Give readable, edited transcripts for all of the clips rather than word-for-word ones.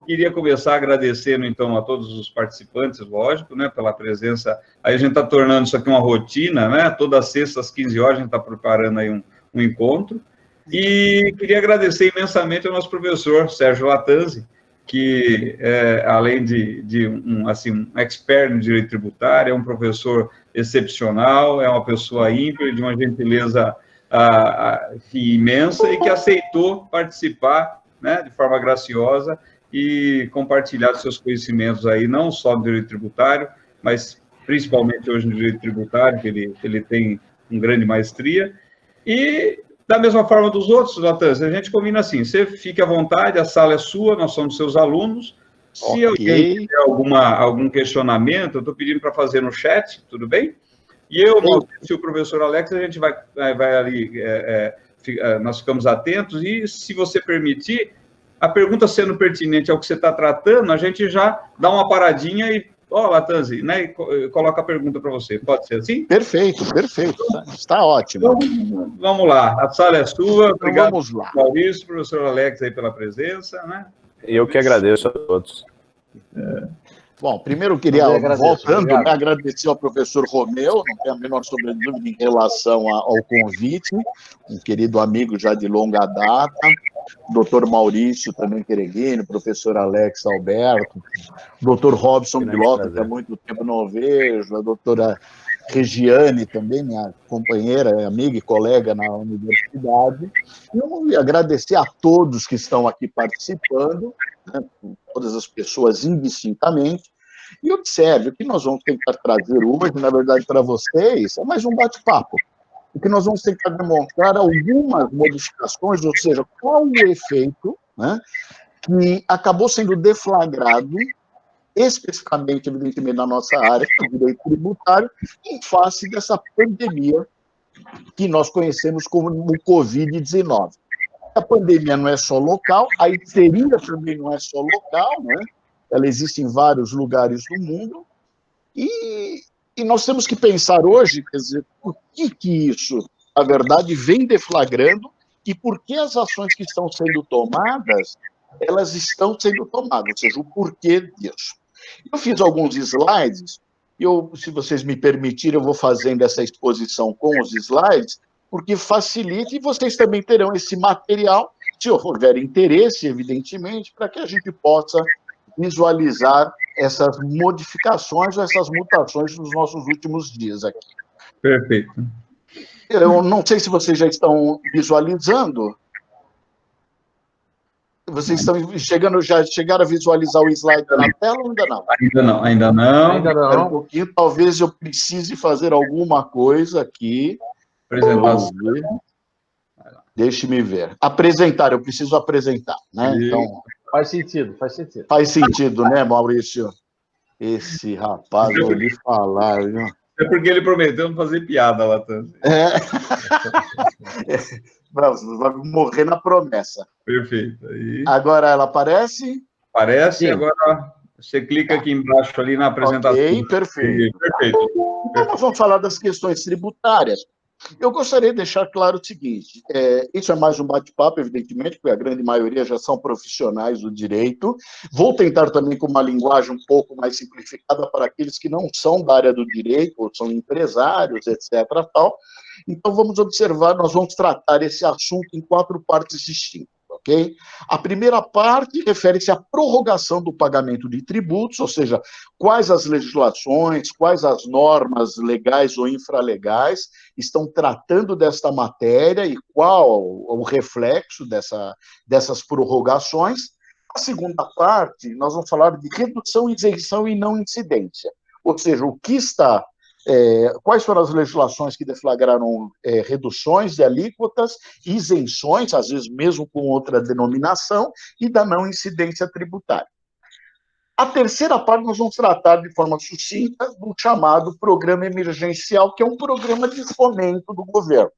queria começar agradecendo, então, a todos os participantes, lógico, né, pela presença. Aí a gente está tornando isso aqui uma rotina, né? Toda sexta, às 15 horas, a gente está preparando aí um encontro. E queria agradecer imensamente ao nosso professor, Sérgio Lattanzi, que, além de um expert no direito tributário, é um professor excepcional, é uma pessoa ímpar, de uma gentileza imensa, e que aceitou participar, né, de forma graciosa e compartilhar seus conhecimentos aí, não só do direito tributário, mas principalmente hoje no direito tributário, que ele tem uma grande maestria. E, da mesma forma dos outros, Lattanzi, a gente combina assim, você fique à vontade, a sala é sua, nós somos seus alunos. Se alguém tiver algum questionamento, eu estou pedindo para fazer no chat, tudo bem? E eu, Maurício, o professor Alex, a gente vai ali, nós ficamos atentos, e se você permitir, a pergunta sendo pertinente ao que você está tratando, a gente já dá uma paradinha e, Lattanzi, né, e coloca a pergunta para você. Pode ser assim? Perfeito, perfeito. Está ótimo. Então, vamos lá, a sala é sua. Obrigado, vamos lá. Maurício, professor Alex, aí pela presença, né? Eu que agradeço a todos. Bom, primeiro eu queria, voltando, agradecer ao professor Romeu, não tenho a menor dúvida em relação ao convite, um querido amigo já de longa data, doutor Maurício também Quereguini, professor Alex Alberto, doutor Robson Guilota, que há muito tempo não vejo, a doutora Regiane também, minha companheira, amiga e colega na universidade. E agradecer a todos que estão aqui participando, né, todas as pessoas indistintamente, e observe, o que nós vamos tentar trazer hoje, na verdade, para vocês, é mais um bate-papo. O que nós vamos tentar demonstrar algumas modificações, ou seja, qual o efeito, né, que acabou sendo deflagrado, especificamente, evidentemente, na nossa área, do direito tributário, em face dessa pandemia que nós conhecemos como o Covid-19. A pandemia não é só local, a histeria também não é só local, né? Ela existe em vários lugares do mundo, e nós temos que pensar hoje, quer dizer, por que isso, na verdade, vem deflagrando e por que as ações que estão sendo tomadas, elas estão sendo tomadas, ou seja, o porquê disso. Eu fiz alguns slides, se vocês me permitirem, eu vou fazendo essa exposição com os slides, porque facilita, e vocês também terão esse material, se houver interesse, evidentemente, para que a gente possa visualizar essas modificações, essas mutações nos nossos últimos dias aqui. Perfeito. Eu não sei se vocês já estão visualizando. Vocês estão chegaram a visualizar o slide na tela ou ainda não? Ainda não. Espera um pouquinho, talvez eu precise fazer alguma coisa aqui. Apresentação. Deixe-me ver. Apresentar, eu preciso apresentar, né? Então, faz sentido, faz sentido. Faz sentido, né, Maurício? Esse rapaz, eu ouvi falar, viu? É porque ele prometeu não fazer piada, Lattanzi. Você vai morrer na promessa. Perfeito. Aí... Agora ela aparece? Aparece, sim. Agora você clica aqui embaixo ali na apresentação. Ok, perfeito. Perfeito. Então, nós vamos falar das questões tributárias. Eu gostaria de deixar claro o seguinte, isso é mais um bate-papo, evidentemente, porque a grande maioria já são profissionais do direito. Vou tentar também com uma linguagem um pouco mais simplificada para aqueles que não são da área do direito, ou são empresários, etc. Tal. Então, vamos observar, nós vamos tratar esse assunto em 4 partes distintas. Okay? A primeira parte refere-se à prorrogação do pagamento de tributos, ou seja, quais as legislações, quais as normas legais ou infralegais estão tratando desta matéria e qual o reflexo dessas prorrogações. A segunda parte, nós vamos falar de redução, isenção e não incidência, ou seja, o que está... quais foram as legislações que deflagraram reduções de alíquotas, isenções, às vezes mesmo com outra denominação, e da não incidência tributária. A terceira parte nós vamos tratar de forma sucinta do chamado programa emergencial, que é um programa de fomento do governo,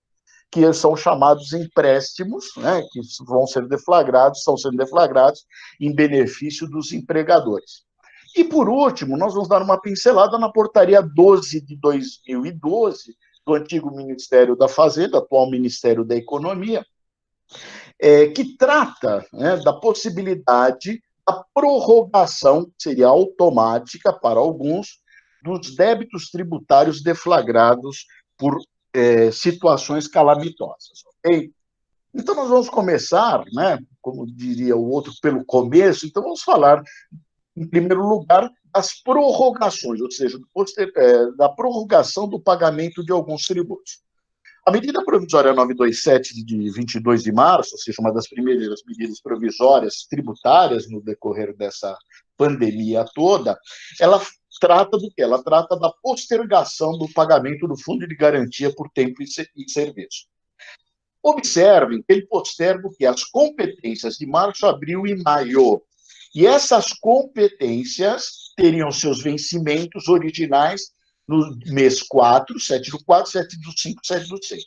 que são chamados empréstimos, né, que vão ser deflagrados, estão sendo deflagrados em benefício dos empregadores. E, por último, nós vamos dar uma pincelada na portaria 12 de 2012, do antigo Ministério da Fazenda, atual Ministério da Economia, que trata, né, da possibilidade a prorrogação seria automática para alguns dos débitos tributários deflagrados por situações calamitosas, ok? Então, nós vamos começar, né, como diria o outro, pelo começo. Então, vamos falar, em primeiro lugar, das prorrogações, ou seja, da prorrogação do pagamento de alguns tributos. A medida provisória 927, de 22 de março, ou seja, uma das primeiras medidas provisórias tributárias no decorrer dessa pandemia toda, ela trata do quê? Ela trata da postergação do pagamento do Fundo de Garantia por Tempo e Serviço. Observem que ele posterga o quê? As competências de março, abril e maio. E essas competências teriam seus vencimentos originais no mês 4, 7 do 4, 7 do 5, 7 do 6.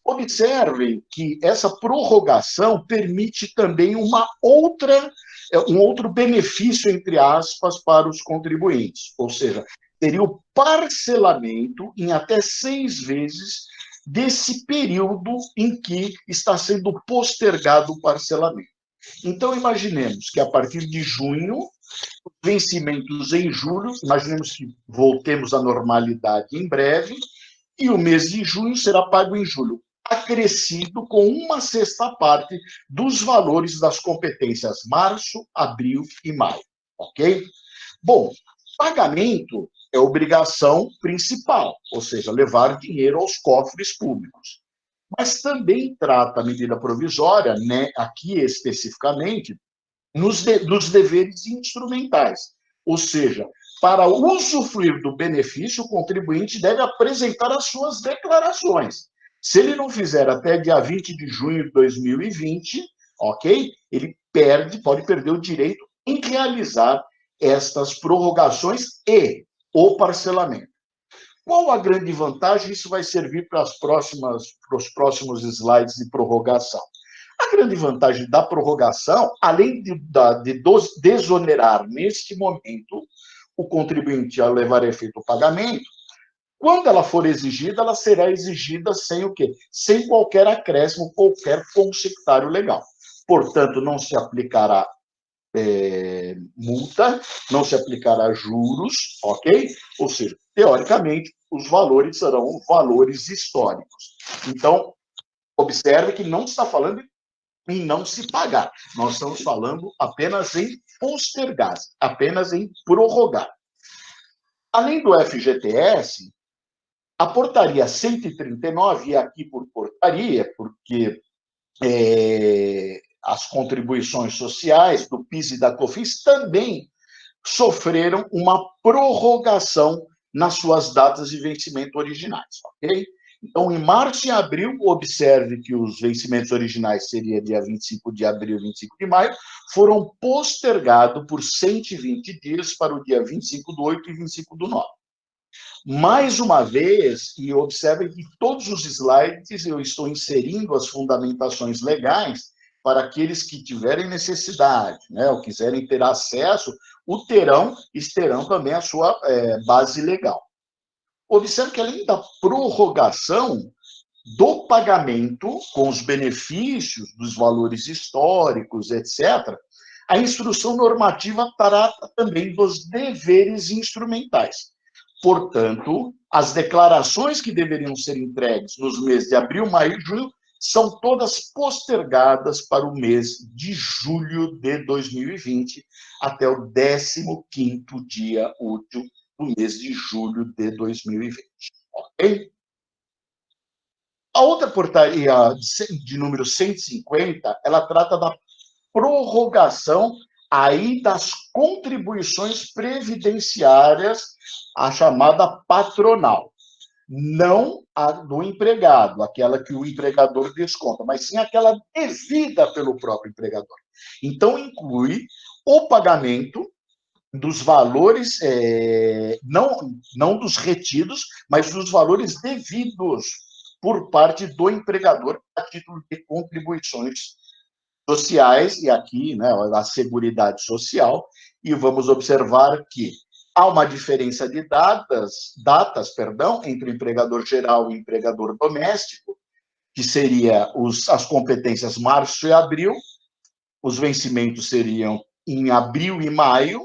Observem que essa prorrogação permite também um outro benefício, entre aspas, para os contribuintes, ou seja, seria o parcelamento em até 6 vezes desse período em que está sendo postergado o parcelamento. Então, imaginemos que a partir de junho, vencimentos em julho, imaginemos que voltemos à normalidade em breve, e o mês de junho será pago em julho, acrescido com 1/6 dos valores das competências março, abril e maio, ok? Bom, pagamento é obrigação principal, ou seja, levar dinheiro aos cofres públicos. Mas também trata a medida provisória, né, aqui especificamente, dos deveres instrumentais. Ou seja, para usufruir do benefício, o contribuinte deve apresentar as suas declarações. Se ele não fizer até dia 20 de junho de 2020, ok? Ele pode perder o direito em realizar estas prorrogações e o parcelamento. Qual a grande vantagem? Isso vai servir para os próximos slides de prorrogação. A grande vantagem da prorrogação, além de desonerar neste momento o contribuinte a levar a efeito o pagamento, quando ela for exigida, ela será exigida sem o quê? Sem qualquer acréscimo, qualquer consectário legal. Portanto, não se aplicará multa, não se aplicará juros, ok? Ou seja, teoricamente, os valores serão valores históricos. Então, observe que não está falando em não se pagar. Nós estamos falando apenas em postergar, apenas em prorrogar. Além do FGTS, a portaria 139, e aqui por portaria, porque as contribuições sociais do PIS e da COFINS também sofreram uma prorrogação nas suas datas de vencimento originais, ok? Então, em março e abril, observe que os vencimentos originais seriam dia 25 de abril e 25 de maio, foram postergados por 120 dias para o dia 25 do 8 e 25 do 9. Mais uma vez, e observe que todos os slides eu estou inserindo as fundamentações legais para aqueles que tiverem necessidade, né, ou quiserem ter acesso, terão também a sua base legal. Observe que, além da prorrogação do pagamento, com os benefícios dos valores históricos, etc., a instrução normativa trata também dos deveres instrumentais. Portanto, as declarações que deveriam ser entregues nos meses de abril, maio e junho são todas postergadas para o mês de julho de 2020, até o 15º dia útil do mês de julho de 2020. Ok? A outra portaria, de número 150, ela trata da prorrogação aí das contribuições previdenciárias, a chamada patronal. Não a do empregado, aquela que o empregador desconta, mas sim aquela devida pelo próprio empregador. Então, inclui o pagamento dos valores, não dos retidos, mas dos valores devidos por parte do empregador a título de contribuições sociais, e aqui, né, a Seguridade Social, e vamos observar que há uma diferença de datas, entre o empregador geral e o empregador doméstico, que seria as competências março e abril, os vencimentos seriam em abril e maio,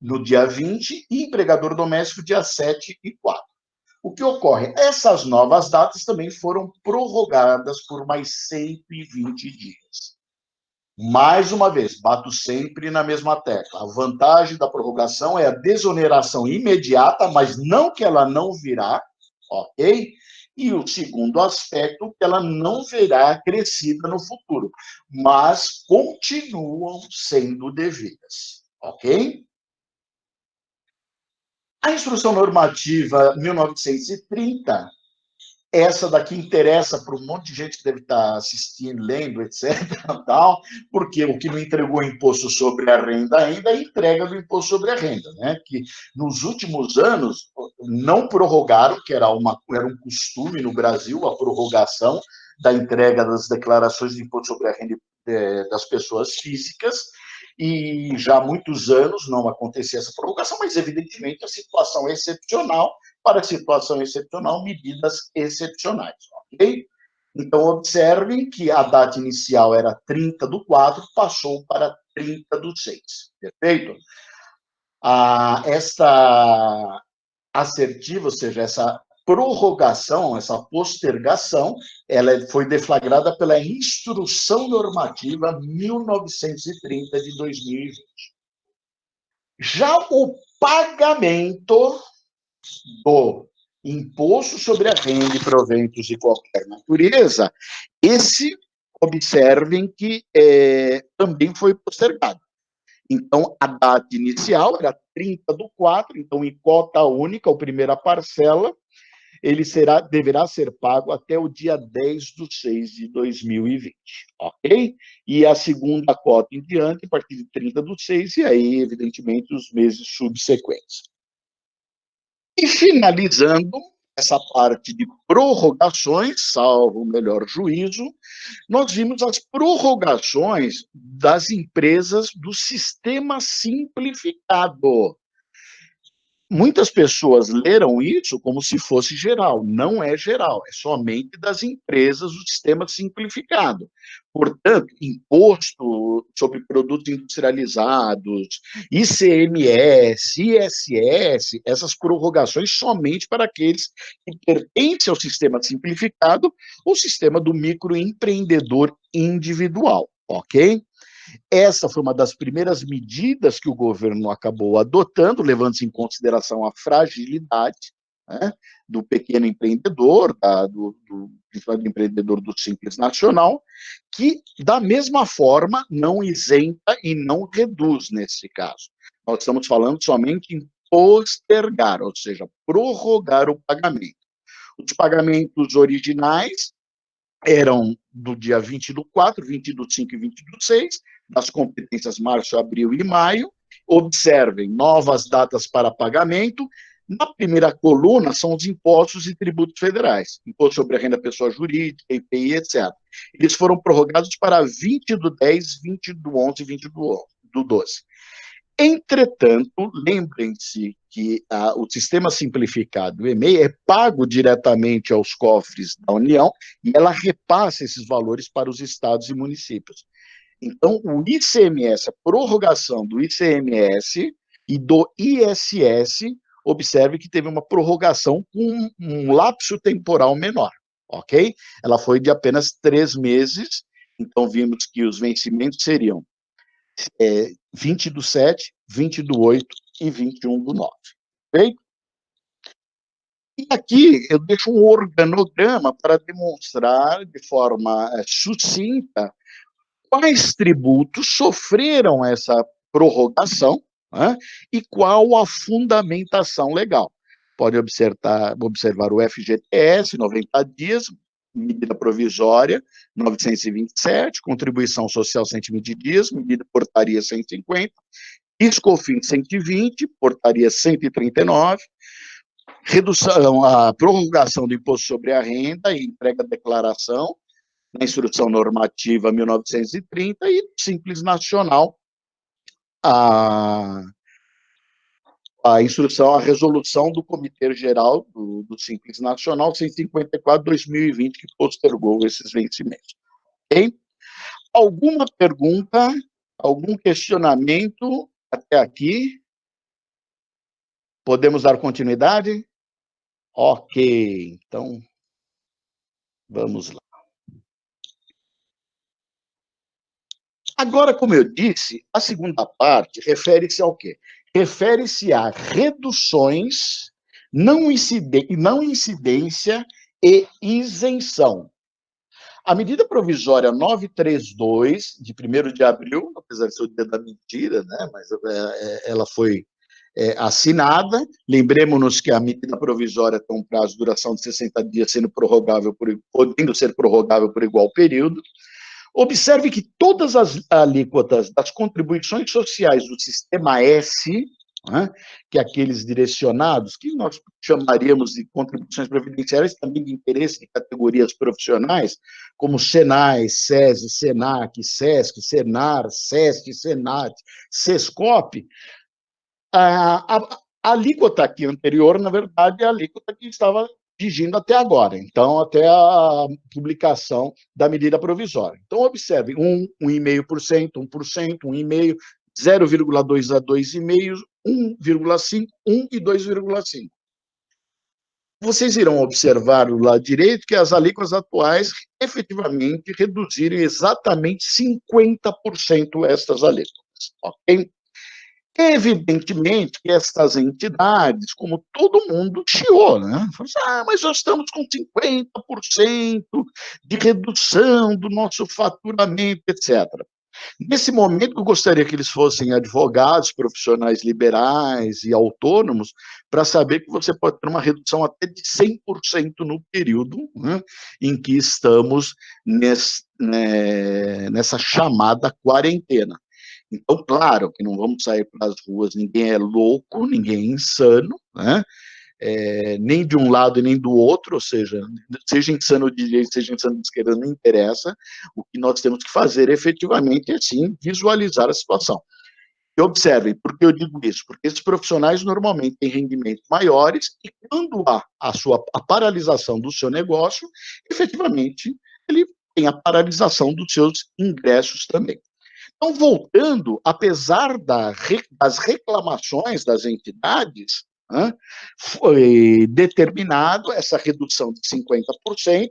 no dia 20, e empregador doméstico, dia 7 e 4. O que ocorre? Essas novas datas também foram prorrogadas por mais 120 dias. Mais uma vez, bato sempre na mesma tecla. A vantagem da prorrogação é a desoneração imediata, mas não que ela não virá, ok? E o segundo aspecto, que ela não verá acrescida no futuro, mas continuam sendo devidas, ok? A Instrução Normativa 1930, essa daqui interessa para um monte de gente que deve estar assistindo, lendo, etc., tal, porque o que não entregou imposto sobre a renda ainda é a entrega do imposto sobre a renda, né? Que nos últimos anos não prorrogaram, que era um costume no Brasil, a prorrogação da entrega das declarações de imposto sobre a renda das pessoas físicas, e já há muitos anos não acontecia essa prorrogação, mas evidentemente a situação é excepcional. Para situação excepcional, medidas excepcionais, ok? Então, observem que a data inicial era 30/4, passou para 30/6, perfeito? Esta assertiva, ou seja, essa prorrogação, essa postergação, ela foi deflagrada pela Instrução Normativa 1930 de 2020. Já o pagamento do imposto sobre a renda e proventos de qualquer natureza, esse, observem que também foi postergado. Então, a data inicial era 30/4, então, em cota única, a primeira parcela, ele deverá ser pago até o dia 10/6 de 2020, ok? E a segunda cota em diante, a partir de 30/6, e aí, evidentemente, os meses subsequentes. E finalizando essa parte de prorrogações, salvo o melhor juízo, nós vimos as prorrogações das empresas do sistema simplificado. Muitas pessoas leram isso como se fosse geral. Não é geral, é somente das empresas do sistema simplificado. Portanto, imposto sobre produtos industrializados, ICMS, ISS, essas prorrogações somente para aqueles que pertencem ao sistema simplificado ou sistema do microempreendedor individual, ok? Essa foi uma das primeiras medidas que o governo acabou adotando, levando-se em consideração a fragilidade, né, do pequeno empreendedor, do empreendedor do Simples Nacional, que, da mesma forma, não isenta e não reduz nesse caso. Nós estamos falando somente em postergar, ou seja, prorrogar o pagamento. Os pagamentos originais eram do dia 20/4, 20/5 e 20/6, das competências março, abril e maio. Observem, novas datas para pagamento. Na primeira coluna são os impostos e tributos federais, imposto sobre a renda pessoa jurídica, IPI, etc. Eles foram prorrogados para 20/10, 20/11 e 20/12. Entretanto, lembrem-se que o sistema simplificado, o EMEI, é pago diretamente aos cofres da União e ela repassa esses valores para os estados e municípios. Então, o ICMS, a prorrogação do ICMS e do ISS, observe que teve uma prorrogação com um lapso temporal menor, ok? Ela foi de apenas 3 meses, então vimos que os vencimentos seriam 20/7, 20/8 e 21/9. Ok? E aqui eu deixo um organograma para demonstrar de forma sucinta quais tributos sofreram essa prorrogação, né, e qual a fundamentação legal. Pode observar o FGTS, 90 dias, medida provisória 927, contribuição social 120 dias, medida portaria 150, Piscofins 120, portaria 139, redução, a prorrogação do imposto sobre a renda e entrega da declaração, na Instrução Normativa 1930 e Simples Nacional, a instrução, a resolução do Comitê Geral do Simples Nacional 154/2020, que postergou esses vencimentos. Ok? Alguma pergunta Algum questionamento até aqui? Podemos dar continuidade? Ok, então vamos lá. Agora, como eu disse, a segunda parte refere-se ao quê? Refere-se a reduções, não incidência e isenção. A medida provisória 932, de 1º de abril, apesar de ser o dia da mentira, né, mas ela foi assinada. Lembremos-nos que a medida provisória tem um prazo de duração de 60 dias, podendo ser prorrogável por igual período. Observe que todas as alíquotas das contribuições sociais do Sistema S, né, que é aqueles direcionados, que nós chamaríamos de contribuições previdenciárias, também de interesse de categorias profissionais, como Senai, SESI, SENAC, SESC, SENAR, SESC, SENAT, SESCOP, a alíquota aqui anterior, na verdade, é a alíquota que estava vigindo até agora, então, até a publicação da medida provisória. Então, observe, 1,5%, 1%, 1,5%, 0,2 a 2,5%, 1,5%, 1% e 2,5%. Vocês irão observar do lado direito que as alíquotas atuais efetivamente reduziram exatamente 50% estas alíquotas, ok? Evidentemente que estas entidades, como todo mundo, chiou, né? Mas nós estamos com 50% de redução do nosso faturamento, etc. Nesse momento, eu gostaria que eles fossem advogados, profissionais liberais e autônomos, para saber que você pode ter uma redução até de 100% no período, né, em que estamos nessa chamada quarentena. Então, claro que não vamos sair para as ruas, ninguém é louco, ninguém é insano, né? Nem de um lado e nem do outro, ou seja insano de direita, seja insano de esquerda, não interessa. O que nós temos que fazer efetivamente é, sim, visualizar a situação. E observem, por que eu digo isso? Porque esses profissionais normalmente têm rendimentos maiores e quando há a paralisação do seu negócio, efetivamente, ele tem a paralisação dos seus ingressos também. Então, voltando, apesar das reclamações das entidades, né, foi determinado essa redução de 50%,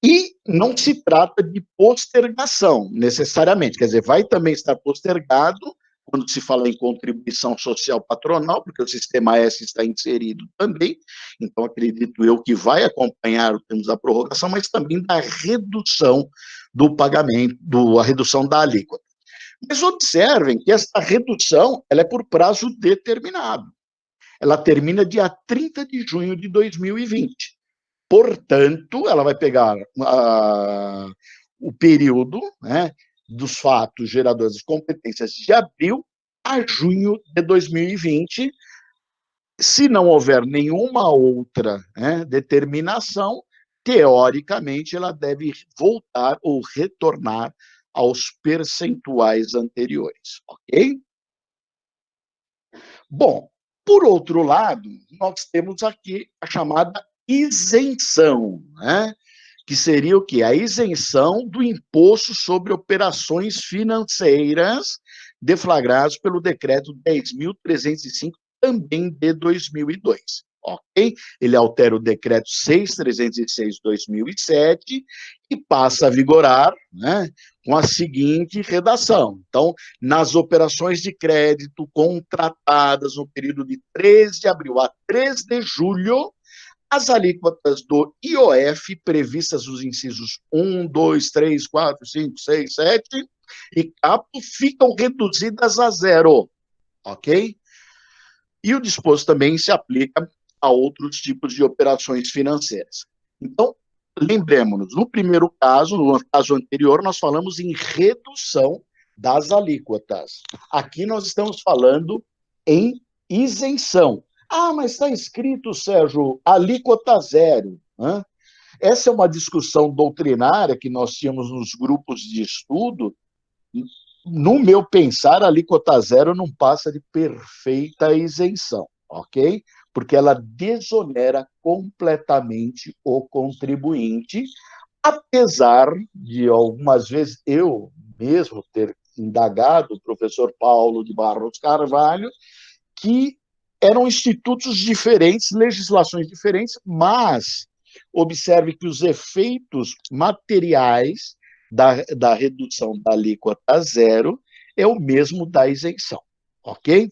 e não se trata de postergação, necessariamente. Quer dizer, vai também estar postergado quando se fala em contribuição social patronal, porque o Sistema S está inserido também, então acredito eu que vai acompanhar o termos da prorrogação, mas também da redução do pagamento, a redução da alíquota. Mas observem que esta redução ela é por prazo determinado. Ela termina dia 30 de junho de 2020. Portanto, ela vai pegar o período, né, dos fatos geradores de competências de abril a junho de 2020. Se não houver nenhuma outra, né, determinação, teoricamente, ela deve voltar ou retornar aos percentuais anteriores, ok? Bom, por outro lado, nós temos aqui a chamada isenção, né? Que seria o quê? A isenção do imposto sobre operações financeiras deflagrados pelo decreto 10.305, também de 2002. Ok? Ele altera o decreto 6.306/2007 e passa a vigorar, né, com a seguinte redação. Então, nas operações de crédito contratadas no período de 13 de abril a 3 de julho, as alíquotas do IOF, previstas nos incisos 1, 2, 3, 4, 5, 6, 7 e capto, ficam reduzidas a zero, ok? E o disposto também se aplica a outros tipos de operações financeiras. Então, lembremos-nos, no primeiro caso, no caso anterior, nós falamos em redução das alíquotas. Aqui nós estamos falando em isenção. Ah, mas está escrito, Sérgio, alíquota zero. Né? Essa é uma discussão doutrinária que nós tínhamos nos grupos de estudo. No meu pensar, a alíquota zero não passa de perfeita isenção, ok? Porque ela desonera completamente o contribuinte, apesar de algumas vezes eu mesmo ter indagado, o professor Paulo de Barros Carvalho, que eram institutos diferentes, legislações diferentes, mas observe que os efeitos materiais da redução da alíquota zero é o mesmo da isenção, ok?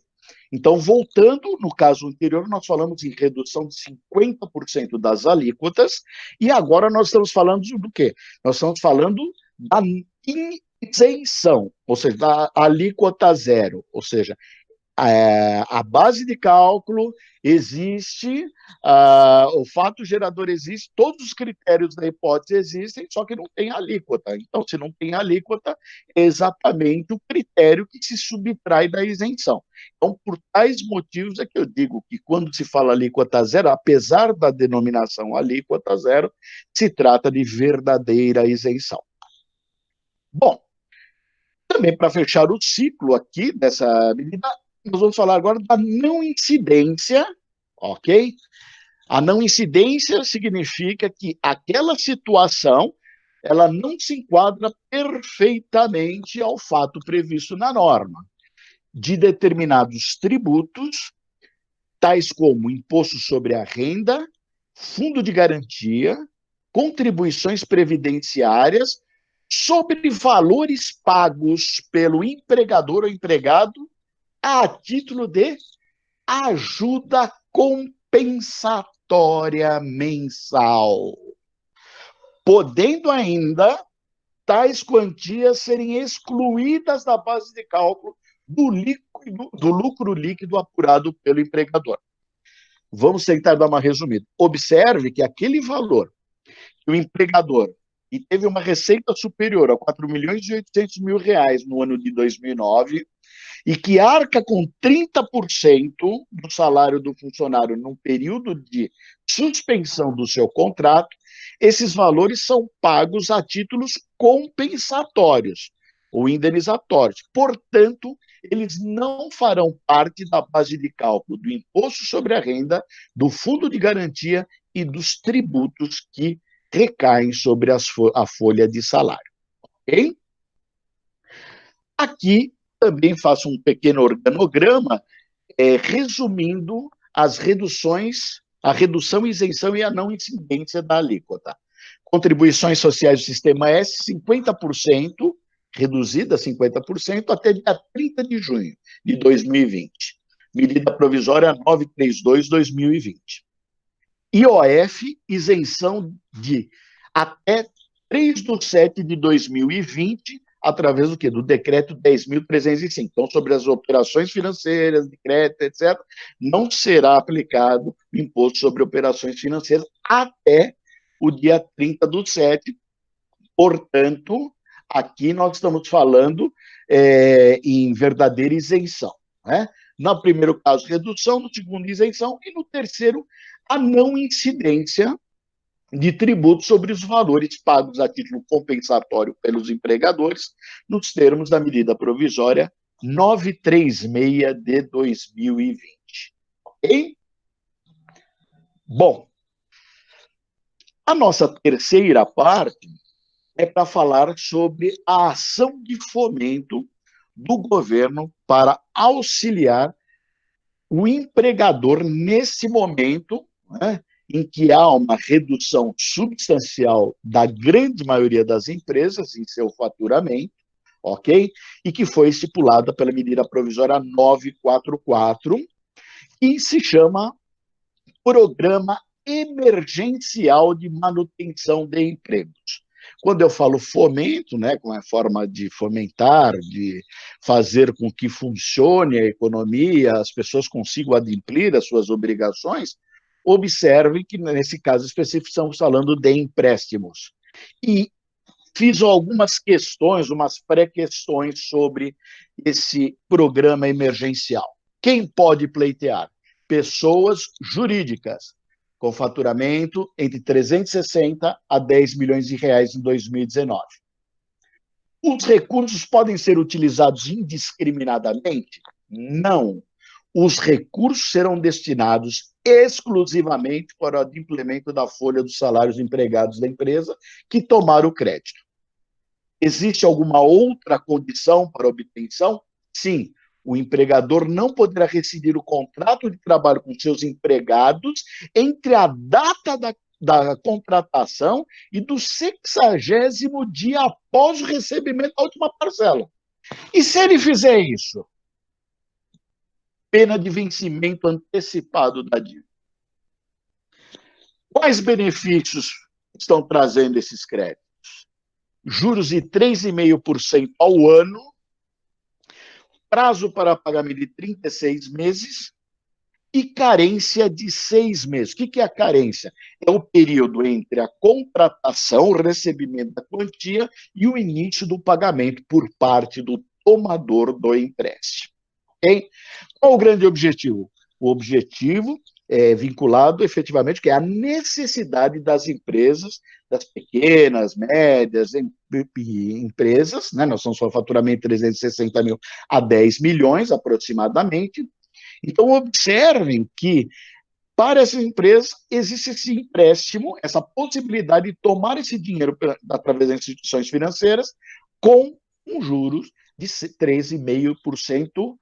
Então, voltando, no caso anterior, nós falamos em redução de 50% das alíquotas, e agora nós estamos falando do quê? Nós estamos falando da isenção, ou seja, da alíquota zero, ou seja, a base de cálculo existe, o fato gerador existe, todos os critérios da hipótese existem, só que não tem alíquota. Então, se não tem alíquota, é exatamente o critério que se subtrai da isenção. Então, por tais motivos é que eu digo que quando se fala alíquota zero, apesar da denominação alíquota zero, se trata de verdadeira isenção. Bom, também para fechar o ciclo aqui dessa medida, nós vamos falar agora da não incidência, ok? A não incidência significa que aquela situação ela não se enquadra perfeitamente ao fato previsto na norma, de determinados tributos, tais como imposto sobre a renda, fundo de garantia, contribuições previdenciárias, sobre valores pagos pelo empregador ou empregado a título de ajuda compensatória mensal, podendo ainda tais quantias serem excluídas da base de cálculo do lucro líquido apurado pelo empregador. Vamos tentar dar uma resumida. Observe que aquele valor que o empregador e teve uma receita superior a R$4.800.000 no ano de 2009 e que arca com 30% do salário do funcionário num período de suspensão do seu contrato, esses valores são pagos a títulos compensatórios ou indenizatórios. Portanto, eles não farão parte da base de cálculo do imposto sobre a renda, do fundo de garantia e dos tributos que recaem sobre a folha de salário. Ok? Aqui também faço um pequeno organograma, resumindo as reduções, a redução, isenção e a não incidência da alíquota. Contribuições sociais do Sistema S, 50%, reduzida a 50%, até dia 30 de junho de 2020. Medida provisória 932/2020. IOF, isenção de até 3/7/2020, através do quê? Do decreto 10.305. Então, sobre as operações financeiras, de crédito, etc., não será aplicado o imposto sobre operações financeiras até o dia 30/7. Portanto, aqui nós estamos falando em verdadeira isenção, né? No primeiro caso, redução, no segundo, isenção, e no terceiro, a não incidência de tributos sobre os valores pagos a título compensatório pelos empregadores, nos termos da medida provisória 936/2020. Ok? Bom, a nossa terceira parte é para falar sobre a ação de fomento do governo para auxiliar o empregador nesse momento, né, em que há uma redução substancial da grande maioria das empresas em seu faturamento, ok? E que foi estipulada pela medida provisória 944, e se chama Programa Emergencial de Manutenção de Empregos. Quando eu falo fomento, né, com a forma de fomentar, de fazer com que funcione a economia, as pessoas consigam adimplir as suas obrigações, observe que, nesse caso específico, estamos falando de empréstimos. E fiz algumas questões, umas pré-questões sobre esse programa emergencial. Quem pode pleitear? Pessoas jurídicas, com faturamento entre 360 a 10 milhões de reais em 2019. Os recursos podem ser utilizados indiscriminadamente? Não. Os recursos serão destinados exclusivamente para o implemento da folha dos salários empregados da empresa que tomaram o crédito. Existe alguma outra condição para obtenção? Sim, o empregador não poderá rescindir o contrato de trabalho com seus empregados entre a data da contratação e do 60º dia após o recebimento da última parcela. E se ele fizer isso? Pena de vencimento antecipado da dívida. Quais benefícios estão trazendo esses créditos? Juros de 3,5% ao ano, prazo para pagamento de 36 meses e carência de 6 meses. O que é a carência? É o período entre a contratação, o recebimento da quantia e o início do pagamento por parte do tomador do empréstimo. Okay? Qual o grande objetivo? O objetivo é vinculado efetivamente que é a necessidade das empresas, das pequenas, médias empresas, né? Nós estamos falando de faturamento de 360 mil a 10 milhões aproximadamente. Então, observem que para essas empresas existe esse empréstimo, essa possibilidade de tomar esse dinheiro através das instituições financeiras com juros de 13,5%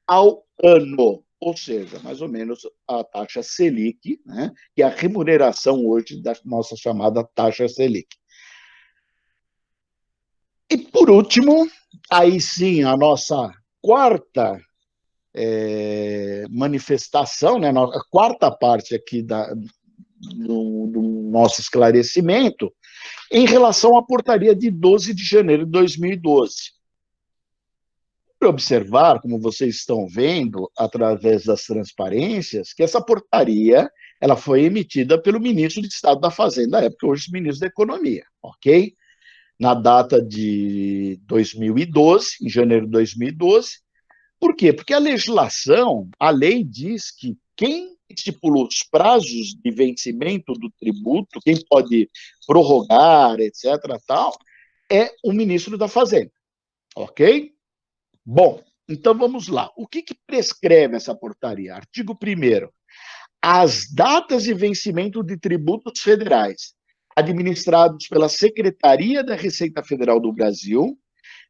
ao ano, ou seja, mais ou menos a taxa Selic, né, que é a remuneração hoje da nossa chamada taxa Selic. E, por último, aí sim, a nossa quarta manifestação, né, a quarta parte aqui do nosso esclarecimento, em relação à portaria de 12 de janeiro de 2012. Para observar, como vocês estão vendo, através das transparências, que essa portaria ela foi emitida pelo ministro de Estado da Fazenda, à época, hoje ministro da Economia, ok? Na data de 2012, em janeiro de 2012. Por quê? Porque a legislação, a lei diz que quem estipula os prazos de vencimento do tributo, quem pode prorrogar, etc., tal, é o ministro da Fazenda, ok? Bom, então vamos lá. O que prescreve essa portaria? Artigo 1º. As datas de vencimento de tributos federais administrados pela Secretaria da Receita Federal do Brasil,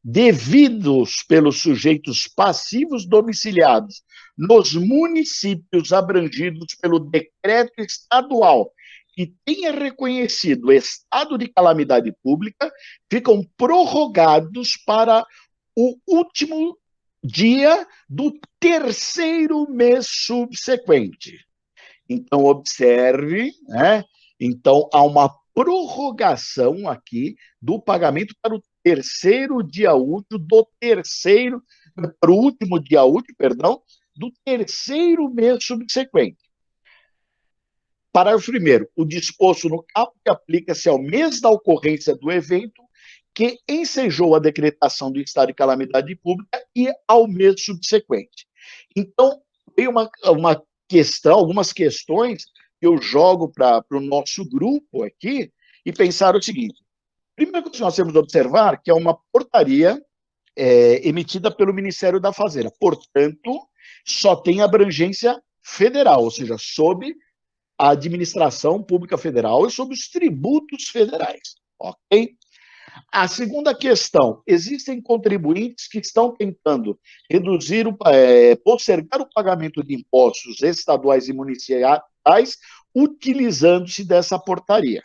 devidos pelos sujeitos passivos domiciliados nos municípios abrangidos pelo decreto estadual que tenha reconhecido o estado de calamidade pública, ficam prorrogados para o último dia do 3º mês subsequente. Então, observe, né? Então, há uma prorrogação aqui do pagamento para o 3º dia útil para o último dia útil, perdão, do 3º mês subsequente. Parágrafo 1º. O disposto no caput aplica-se ao mês da ocorrência do evento que ensejou a decretação do estado de calamidade pública e ao mês subsequente. Então, tem uma questão, algumas questões que eu jogo para o nosso grupo aqui e pensar o seguinte. Primeiro que nós temos de observar que é uma portaria emitida pelo Ministério da Fazenda. Portanto, só tem abrangência federal, ou seja, sob a administração pública federal e sob os tributos federais. Ok? A segunda questão, existem contribuintes que estão tentando reduzir, postergar o pagamento de impostos estaduais e municipais utilizando-se dessa portaria.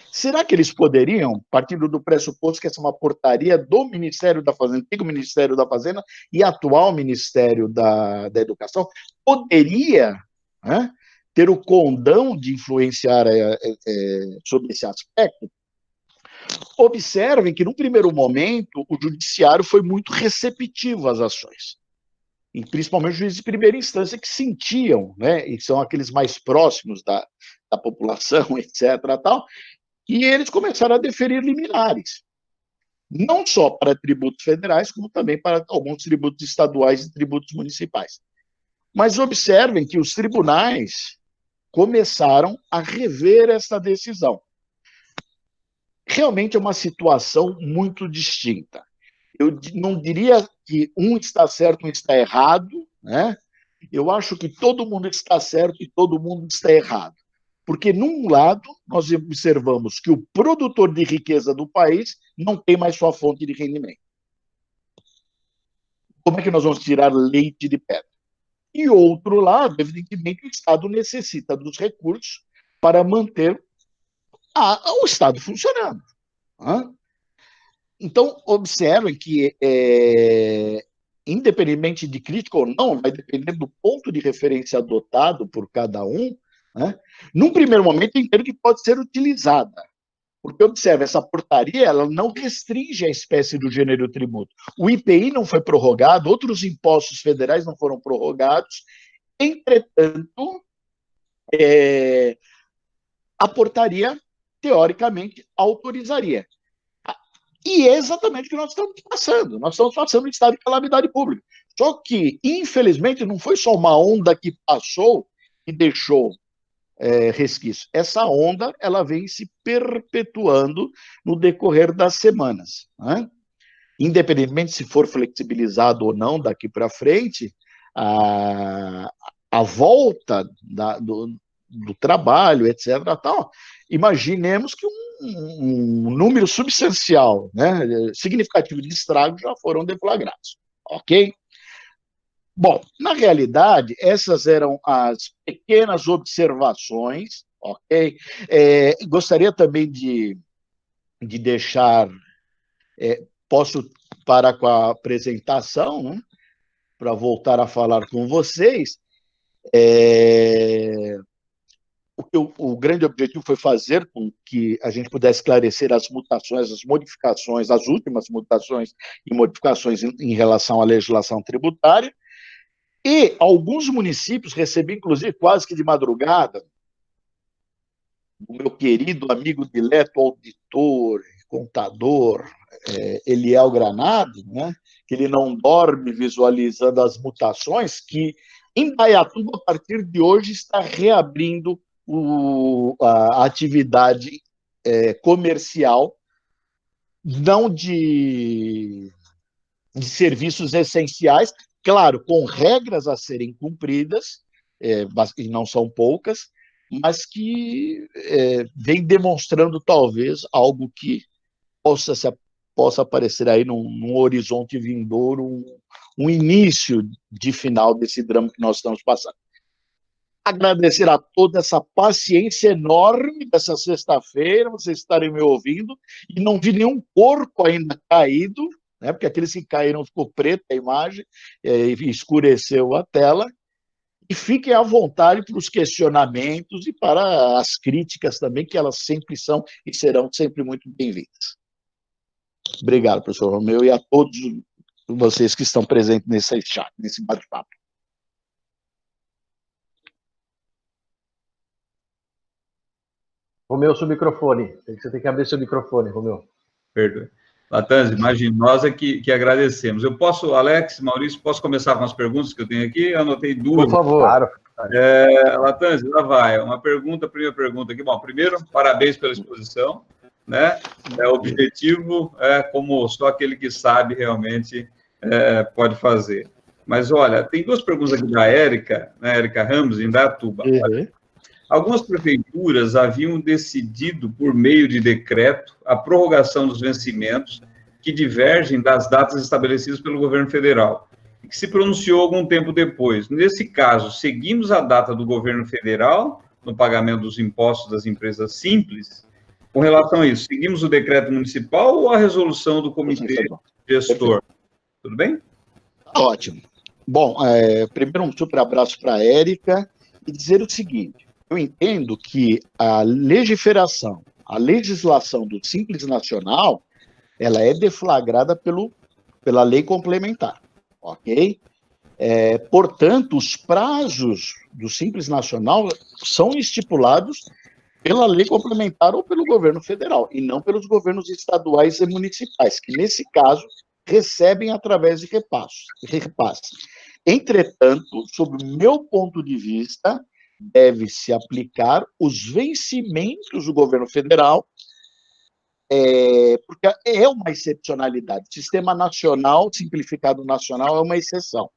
Será que eles poderiam, partindo do pressuposto que essa é uma portaria do Ministério da Fazenda, antigo Ministério da Fazenda e atual Ministério da Educação, poderia, né, ter o condão de influenciar sobre esse aspecto? Observem que, no primeiro momento, o judiciário foi muito receptivo às ações. E principalmente os juízes de primeira instância que sentiam, né, e são aqueles mais próximos da população, etc., tal, e eles começaram a deferir liminares. Não só para tributos federais, como também para alguns tributos estaduais e tributos municipais. Mas observem que os tribunais começaram a rever essa decisão. Realmente é uma situação muito distinta. Eu não diria que um está certo, um está errado, né? Eu acho que todo mundo está certo e todo mundo está errado. Porque, num lado, nós observamos que o produtor de riqueza do país não tem mais sua fonte de rendimento. Como é que nós vamos tirar leite de pedra? E outro lado, evidentemente, o Estado necessita dos recursos para manter o Estado funcionando. Né? Então, observem que, independente de crítica ou não, vai depender do ponto de referência adotado por cada um, né? Num primeiro momento, eu entendo que pode ser utilizada. Porque, observe, essa portaria ela não restringe a espécie do gênero tributo. O IPI não foi prorrogado, outros impostos federais não foram prorrogados. Entretanto, a portaria, teoricamente, autorizaria. E é exatamente o que nós estamos passando. Nós estamos passando um estado de calamidade pública. Só que, infelizmente, não foi só uma onda que passou e deixou resquício. Essa onda ela vem se perpetuando no decorrer das semanas. Né? Independentemente se for flexibilizado ou não daqui para frente, a volta do trabalho, etc. Tal, imaginemos que um número substancial, né, significativo de estragos já foram deflagrados. Ok? Bom, na realidade, essas eram as pequenas observações, ok? Gostaria também de deixar, posso parar com a apresentação, né, para voltar a falar com vocês. O grande objetivo foi fazer com que a gente pudesse esclarecer as mutações, as modificações, as últimas mutações e modificações em relação à legislação tributária. E alguns municípios, recebi, inclusive, quase que de madrugada, o meu querido amigo dileto, auditor, contador, Eliel Granado, né, que ele não dorme visualizando as mutações, que em Indaiatuba, a partir de hoje, está reabrindo a atividade comercial, não de serviços essenciais, claro, com regras a serem cumpridas, e não são poucas, mas que vem demonstrando, talvez, algo que possa aparecer aí num horizonte vindouro, um início de final desse drama que nós estamos passando. Agradecer a toda essa paciência enorme dessa sexta-feira, vocês estarem me ouvindo, e não vi nenhum porco ainda caído, né, porque aqueles que caíram ficou preta a imagem, e escureceu a tela, e fiquem à vontade para os questionamentos e para as críticas também, que elas sempre são e serão sempre muito bem-vindas. Obrigado, professor Romeu, e a todos vocês que estão presentes nesse chat, nesse bate-papo. Romeu, seu microfone. Você tem que abrir seu microfone, Romeu. Perdoe. Latanzi, imagine, nós é que agradecemos. Eu posso, Alex, Maurício, posso começar com as perguntas que eu tenho aqui? Eu anotei duas. Por favor. Claro. Latanzi, lá vai. Primeira pergunta aqui. Bom, primeiro, parabéns pela exposição, né? O objetivo é como só aquele que sabe realmente pode fazer. Mas, olha, tem duas perguntas aqui da Érica, né? Érica Ramos, em Indaiatuba. Uhum. Algumas prefeituras haviam decidido, por meio de decreto, a prorrogação dos vencimentos que divergem das datas estabelecidas pelo governo federal, e que se pronunciou algum tempo depois. Nesse caso, seguimos a data do governo federal no pagamento dos impostos das empresas simples? Com relação a isso, seguimos o decreto municipal ou a resolução do comitê gestor? Tudo bem? Ótimo. Bom, primeiro um super abraço para a Érica e dizer o seguinte: eu entendo que a legiferação, a legislação do Simples Nacional, ela é deflagrada pela lei complementar, ok? Portanto, os prazos do Simples Nacional são estipulados pela lei complementar ou pelo governo federal, e não pelos governos estaduais e municipais, que, nesse caso, recebem através de repasse. Entretanto, sob o meu ponto de vista, deve-se aplicar os vencimentos do governo federal, porque é uma excepcionalidade. O Sistema Nacional, Simplificado Nacional, é uma exceção.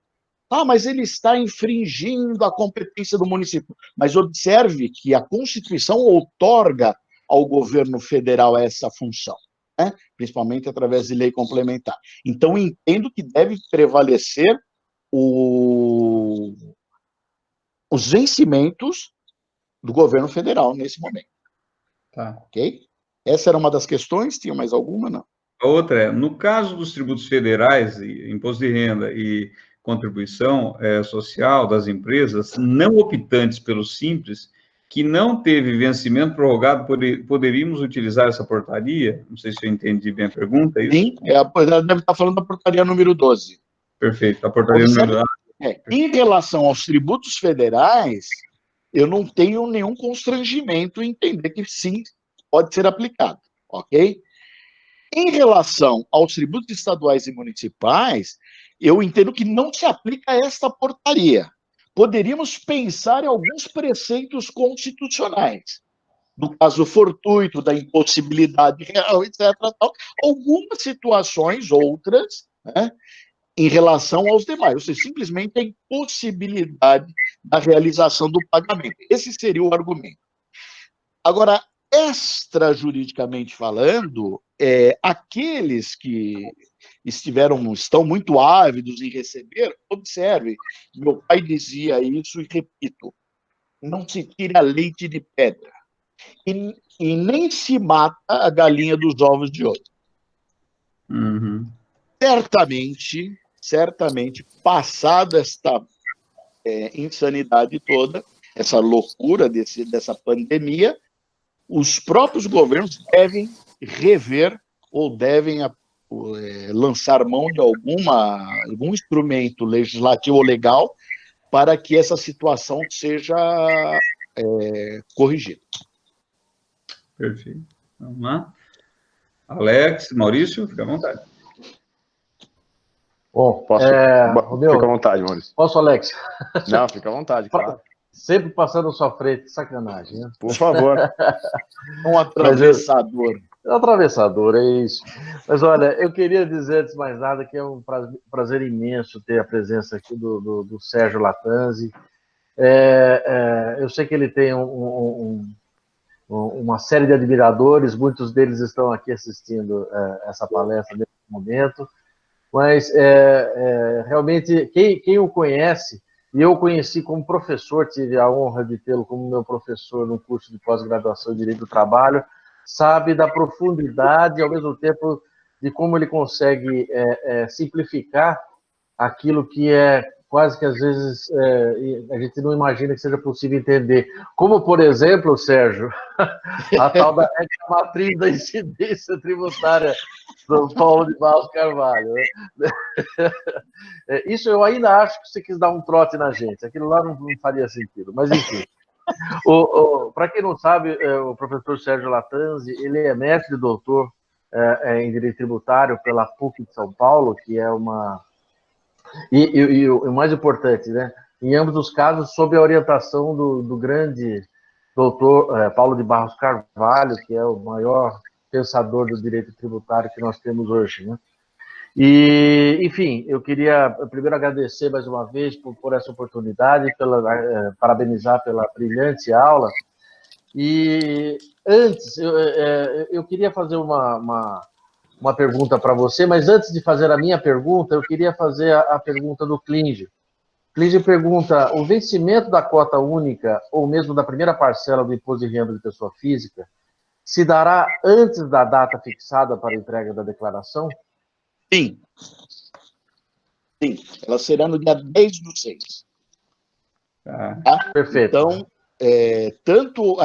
Mas ele está infringindo a competência do município. Mas observe que a Constituição outorga ao governo federal essa função. né? Principalmente através de lei complementar. Então, entendo que deve prevalecer os vencimentos do governo federal nesse momento. Tá. Ok? Essa era uma das questões, tinha mais alguma? Não. A outra é, no caso dos tributos federais, imposto de renda e contribuição social das empresas, não optantes pelo Simples, que não teve vencimento prorrogado, poderíamos utilizar essa portaria? Não sei se eu entendi bem a pergunta, é isso? Sim, ela deve estar falando da portaria número 12. Perfeito, a portaria número 12. Em relação aos tributos federais, eu não tenho nenhum constrangimento em entender que sim, pode ser aplicado, ok? Em relação aos tributos estaduais e municipais, eu entendo que não se aplica esta portaria. Poderíamos pensar em alguns preceitos constitucionais, no caso fortuito, da impossibilidade real, etc. Algumas situações, outras, né, em relação aos demais, ou seja, simplesmente a impossibilidade da realização do pagamento. Esse seria o argumento. Agora, extrajuridicamente falando, aqueles que estão muito ávidos em receber, observe, meu pai dizia isso e repito, não se tira leite de pedra e nem se mata a galinha dos ovos de ouro. Uhum. Certamente, passada esta insanidade toda, essa loucura dessa pandemia, os próprios governos devem rever ou devem lançar mão de algum instrumento legislativo ou legal para que essa situação seja corrigida. Perfeito. Vamos lá. Alex, Maurício, fica à vontade. Bom, Romeu, fica à vontade, Maurício. Posso, Alex? Não, fica à vontade, claro. Sempre passando à sua frente, sacanagem, né? Por favor. Um atravessador. É um atravessador, é isso. Mas olha, eu queria dizer, antes de mais nada, que é um prazer imenso ter a presença aqui do Sérgio Lattanzi. Eu sei que ele tem uma série de admiradores, muitos deles estão aqui assistindo essa palestra nesse momento, mas realmente quem o conhece, e eu o conheci como professor, tive a honra de tê-lo como meu professor no curso de pós-graduação em Direito do Trabalho, sabe da profundidade e, ao mesmo tempo, de como ele consegue simplificar aquilo que é quase que, às vezes, a gente não imagina que seja possível entender. Como, por exemplo, Sérgio, a tal da matriz da incidência tributária do Paulo de Barros Carvalho. Né? Isso eu ainda acho que você quis dar um trote na gente. Aquilo lá não faria sentido, mas enfim. Para quem não sabe, o professor Sérgio Lattanzi, ele é mestre e doutor em Direito Tributário pela PUC de São Paulo, que é uma... E o mais importante, né? Em ambos os casos, sob a orientação do grande doutor Paulo de Barros Carvalho, que é o maior pensador do direito tributário que nós temos hoje, né? E, enfim, eu queria primeiro agradecer mais uma vez por essa oportunidade, parabenizar pela brilhante aula. E antes, eu queria fazer uma pergunta para você, mas antes de fazer a minha pergunta, eu queria fazer a pergunta do Clinge. Clinge pergunta, o vencimento da cota única, ou mesmo da primeira parcela do imposto de renda de pessoa física, se dará antes da data fixada para a entrega da declaração? Sim. Sim, ela será no dia 10/6. Tá? Perfeito. Então, tanto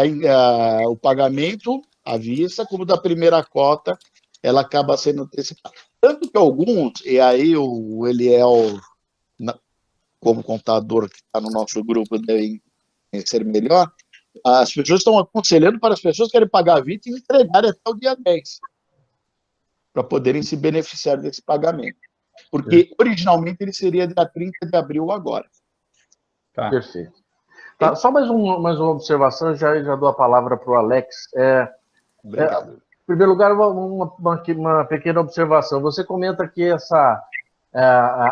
o pagamento à vista, como da primeira cota, ela acaba sendo antecipada. Tanto que alguns, e aí o Eliel, como contador que está no nosso grupo, deve ser melhor, as pessoas estão aconselhando para as pessoas que querem pagar a vista e entregar até o dia 10, para poderem se beneficiar desse pagamento. Porque, originalmente, ele seria dia 30 de abril agora. Tá. Perfeito. Tá, só mais uma observação, já dou a palavra para o Alex. Obrigado. Em primeiro lugar, uma pequena observação. Você comenta que essa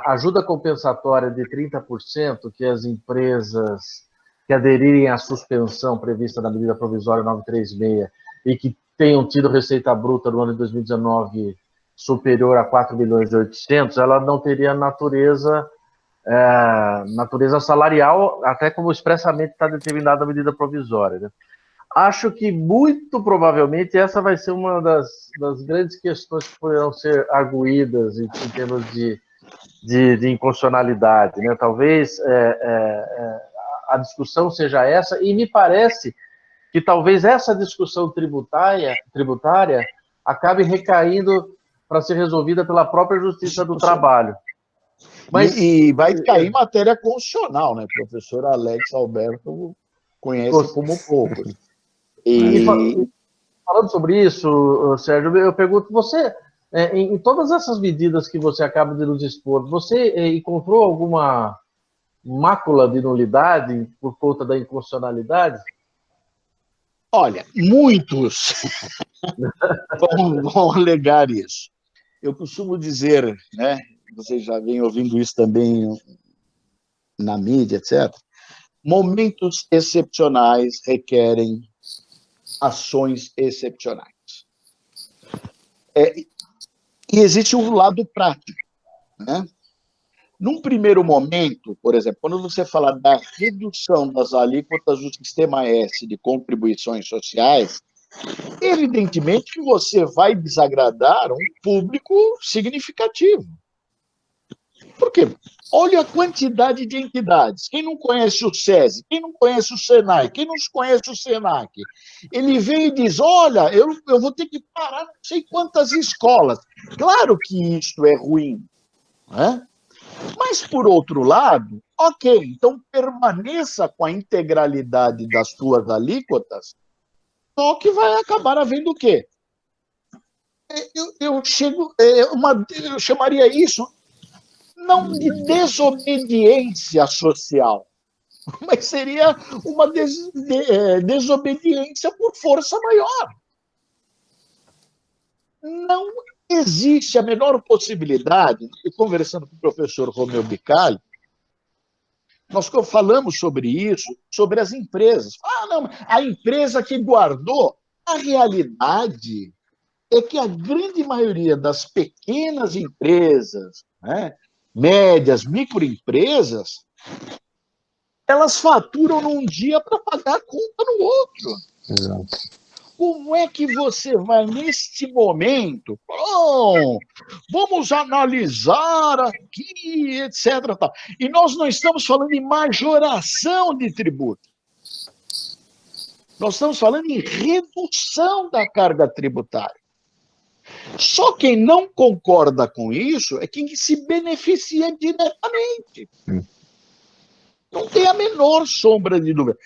ajuda compensatória de 30% que as empresas que aderirem à suspensão prevista na medida provisória 936 e que tenham tido receita bruta no ano de 2019 superior a 4 bilhões e 800, ela não teria natureza salarial, até como expressamente está determinada a medida provisória, né? Acho que, muito provavelmente, essa vai ser uma das grandes questões que poderão ser arguídas em termos de inconstitucionalidade, né? Talvez a discussão seja essa, e me parece que talvez essa discussão tributária acabe recaindo para ser resolvida pela própria Justiça do Trabalho. Mas, e vai cair matéria constitucional, né? O professor Alex Alberto conhece como poucos. E falando sobre isso, Sérgio, eu pergunto, você, em todas essas medidas que você acaba de nos expor, você encontrou alguma mácula de nulidade por conta da inconstitucionalidade? Olha, muitos vão alegar isso. Eu costumo dizer, né? Vocês já vêm ouvindo isso também na mídia, etc. Momentos excepcionais requerem ações excepcionais. E existe um lado prático, né? Num primeiro momento, por exemplo, quando você fala da redução das alíquotas do Sistema S de contribuições sociais, evidentemente que você vai desagradar um público significativo. Por quê? Olha a quantidade de entidades. Quem não conhece o SESI, quem não conhece o SENAI, quem não conhece o SENAC, ele vem e diz, olha, eu vou ter que parar não sei quantas escolas. Claro que isso é ruim, né? Mas, por outro lado, ok, então permaneça com a integralidade das suas alíquotas, só que vai acabar havendo o quê? Eu chamaria isso não de desobediência social, mas seria uma desobediência por força maior. Não existe a menor possibilidade, e conversando com o professor Romeu Bicalho, nós falamos sobre isso, sobre as empresas. Não, a empresa que guardou. A realidade é que a grande maioria das pequenas empresas, né, médias, microempresas, elas faturam num dia para pagar a conta no outro. Exato. Como é que você vai, neste momento, vamos analisar aqui, etc. Tal. E nós não estamos falando em majoração de tributo. Nós estamos falando em redução da carga tributária. Só quem não concorda com isso é quem se beneficia diretamente. Não tem a menor sombra de dúvida.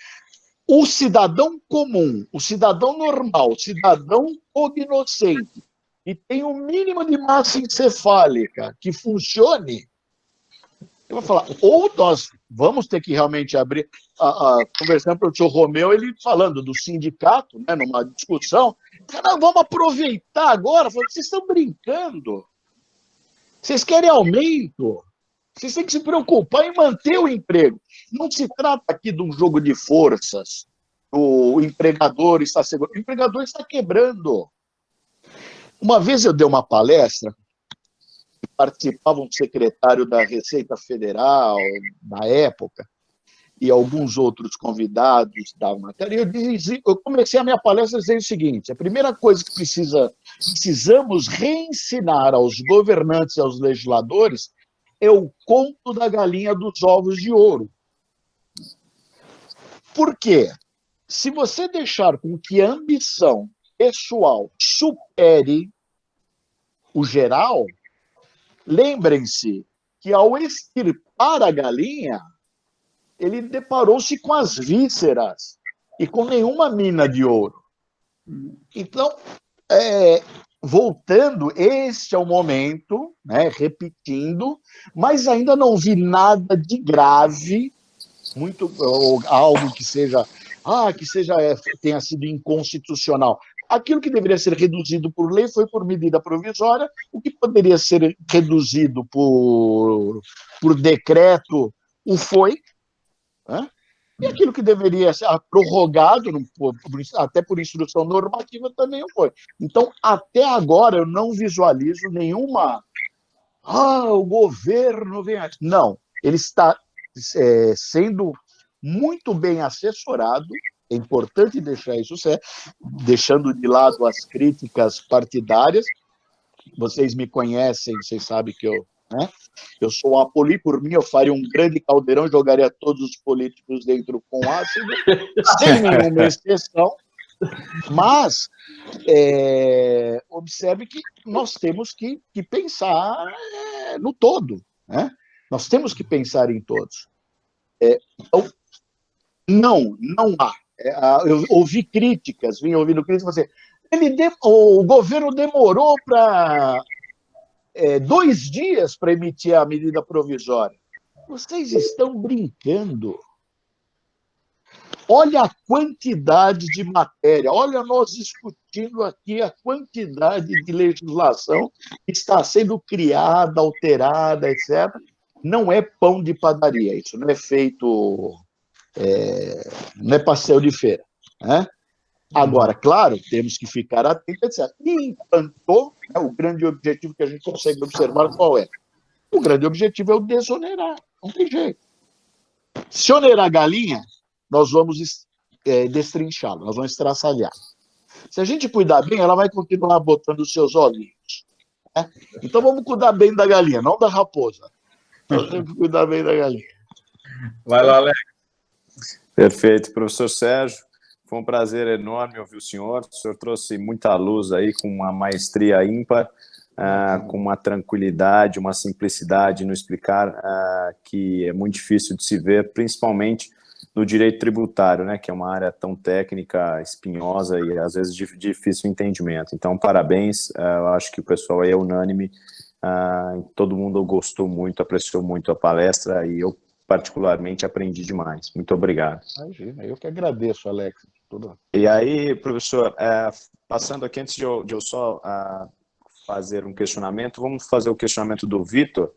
O cidadão comum, o cidadão normal, o cidadão cognoscente, que tem um mínimo de massa encefálica que funcione, eu vou falar, ou nós vamos ter que realmente abrir, conversando com o professor Romeu, ele falando do sindicato, né, numa discussão, vamos aproveitar agora, vocês estão brincando, vocês querem aumento, vocês têm que se preocupar em manter o emprego. Não se trata aqui de um jogo de forças. O empregador está seguro. O empregador está quebrando. Uma vez eu dei uma palestra, participava um secretário da Receita Federal, na época, e alguns outros convidados da matéria. Eu comecei a minha palestra dizendo o seguinte, a primeira coisa que precisamos reensinar aos governantes e aos legisladores é o conto da galinha dos ovos de ouro. Por quê? Se você deixar com que a ambição pessoal supere o geral, lembrem-se que ao extirpar a galinha, ele deparou-se com as vísceras e com nenhuma mina de ouro. Então, voltando, este é o momento, né, repetindo, mas ainda não vi nada de grave, ou algo que tenha sido inconstitucional. Aquilo que deveria ser reduzido por lei foi por medida provisória, o que poderia ser reduzido por decreto o foi, né? E aquilo que deveria ser prorrogado, até por instrução normativa, também não foi. Então, até agora, eu não visualizo nenhuma... o governo vem aqui. Não, ele está sendo muito bem assessorado, é importante deixar isso certo, deixando de lado as críticas partidárias. Vocês me conhecem, vocês sabem que eu sou um apolítico. Por mim, eu faria um grande caldeirão, jogaria todos os políticos dentro com ácido, sem nenhuma exceção. Mas observe que nós temos que pensar no todo, né? Nós temos que pensar em todos. Então, não há. Eu ouvi críticas, vim ouvindo críticas, o governo demorou para 2 dias para emitir a medida provisória. Vocês estão brincando. Olha a quantidade de matéria, olha nós discutindo aqui a quantidade de legislação que está sendo criada, alterada, etc. Não é pão de padaria, isso não é feito, não é pastel de feira, né? Agora, claro, temos que ficar atentos, etc. E, enquanto, o grande objetivo que a gente consegue observar qual é? O grande objetivo é o desonerar, não tem jeito. Se onerar a galinha, nós vamos destrinchá-la, nós vamos estraçalhar. Se a gente cuidar bem, ela vai continuar botando os seus ovinhos, né? Então vamos cuidar bem da galinha, não da raposa. Nós temos que cuidar bem da galinha. Vai lá, Alex. Perfeito, professor Sérgio. Foi um prazer enorme ouvir o senhor. O senhor trouxe muita luz aí, com uma maestria ímpar, com uma tranquilidade, uma simplicidade no explicar, que é muito difícil de se ver, principalmente no direito tributário, né, que é uma área tão técnica, espinhosa e às vezes de difícil entendimento. Então, parabéns. Eu acho que o pessoal aí é unânime. Todo mundo gostou muito, apreciou muito a palestra e eu particularmente aprendi demais. Muito obrigado. Imagina, eu que agradeço, Alex. E aí, professor, passando aqui, antes de eu só fazer um questionamento, vamos fazer o questionamento do Vitor.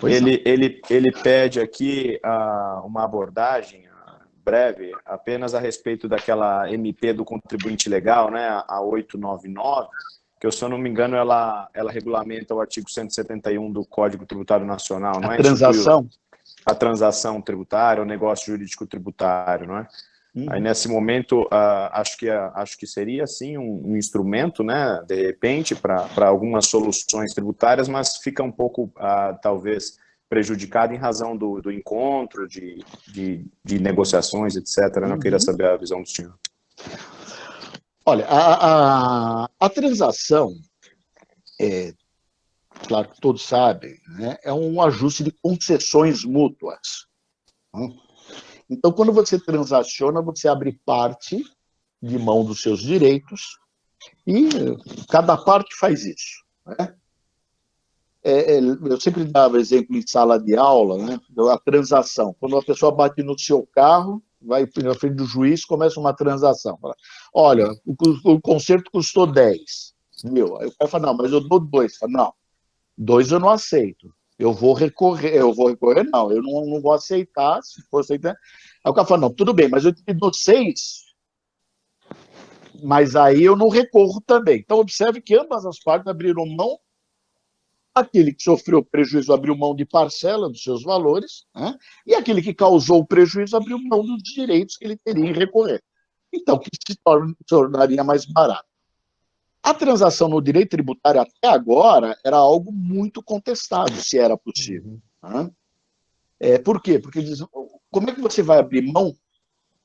Ele pede aqui uma abordagem breve, apenas a respeito daquela MP do contribuinte legal, né, a 899, que, se eu não me engano, ela regulamenta o artigo 171 do Código Tributário Nacional, não é? A transação tributária, o negócio jurídico tributário, não é? Aí, nesse momento, acho que seria, sim, um instrumento, né, de repente, para algumas soluções tributárias, mas fica um pouco, talvez, prejudicado em razão do encontro, de negociações, etc. Eu queria saber a visão do senhor. Olha, a transação, claro que todos sabem, né, é um ajuste de concessões mútuas. Então, quando você transaciona, você abre parte de mão dos seus direitos e cada parte faz isso, né? Eu sempre dava exemplo em sala de aula, né, a transação. Quando a pessoa bate no seu carro, vai na frente do juiz, começa uma transação. Fala, olha, o conserto custou 10 mil. Aí o cara fala, não, mas eu dou 2. Fala, não, 2 eu não aceito. Eu vou recorrer, não, eu não vou aceitar, se for aceitar. Aí o cara fala, não, tudo bem, mas eu te dou 6, mas aí eu não recorro também. Então, observe que ambas as partes abriram mão, aquele que sofreu prejuízo abriu mão de parcela dos seus valores, né? E aquele que causou o prejuízo abriu mão dos direitos que ele teria em recorrer. Então, que se tornaria mais barato. A transação no direito tributário até agora era algo muito contestado, se era possível. Né? Por quê? Porque diz, como é que você vai abrir mão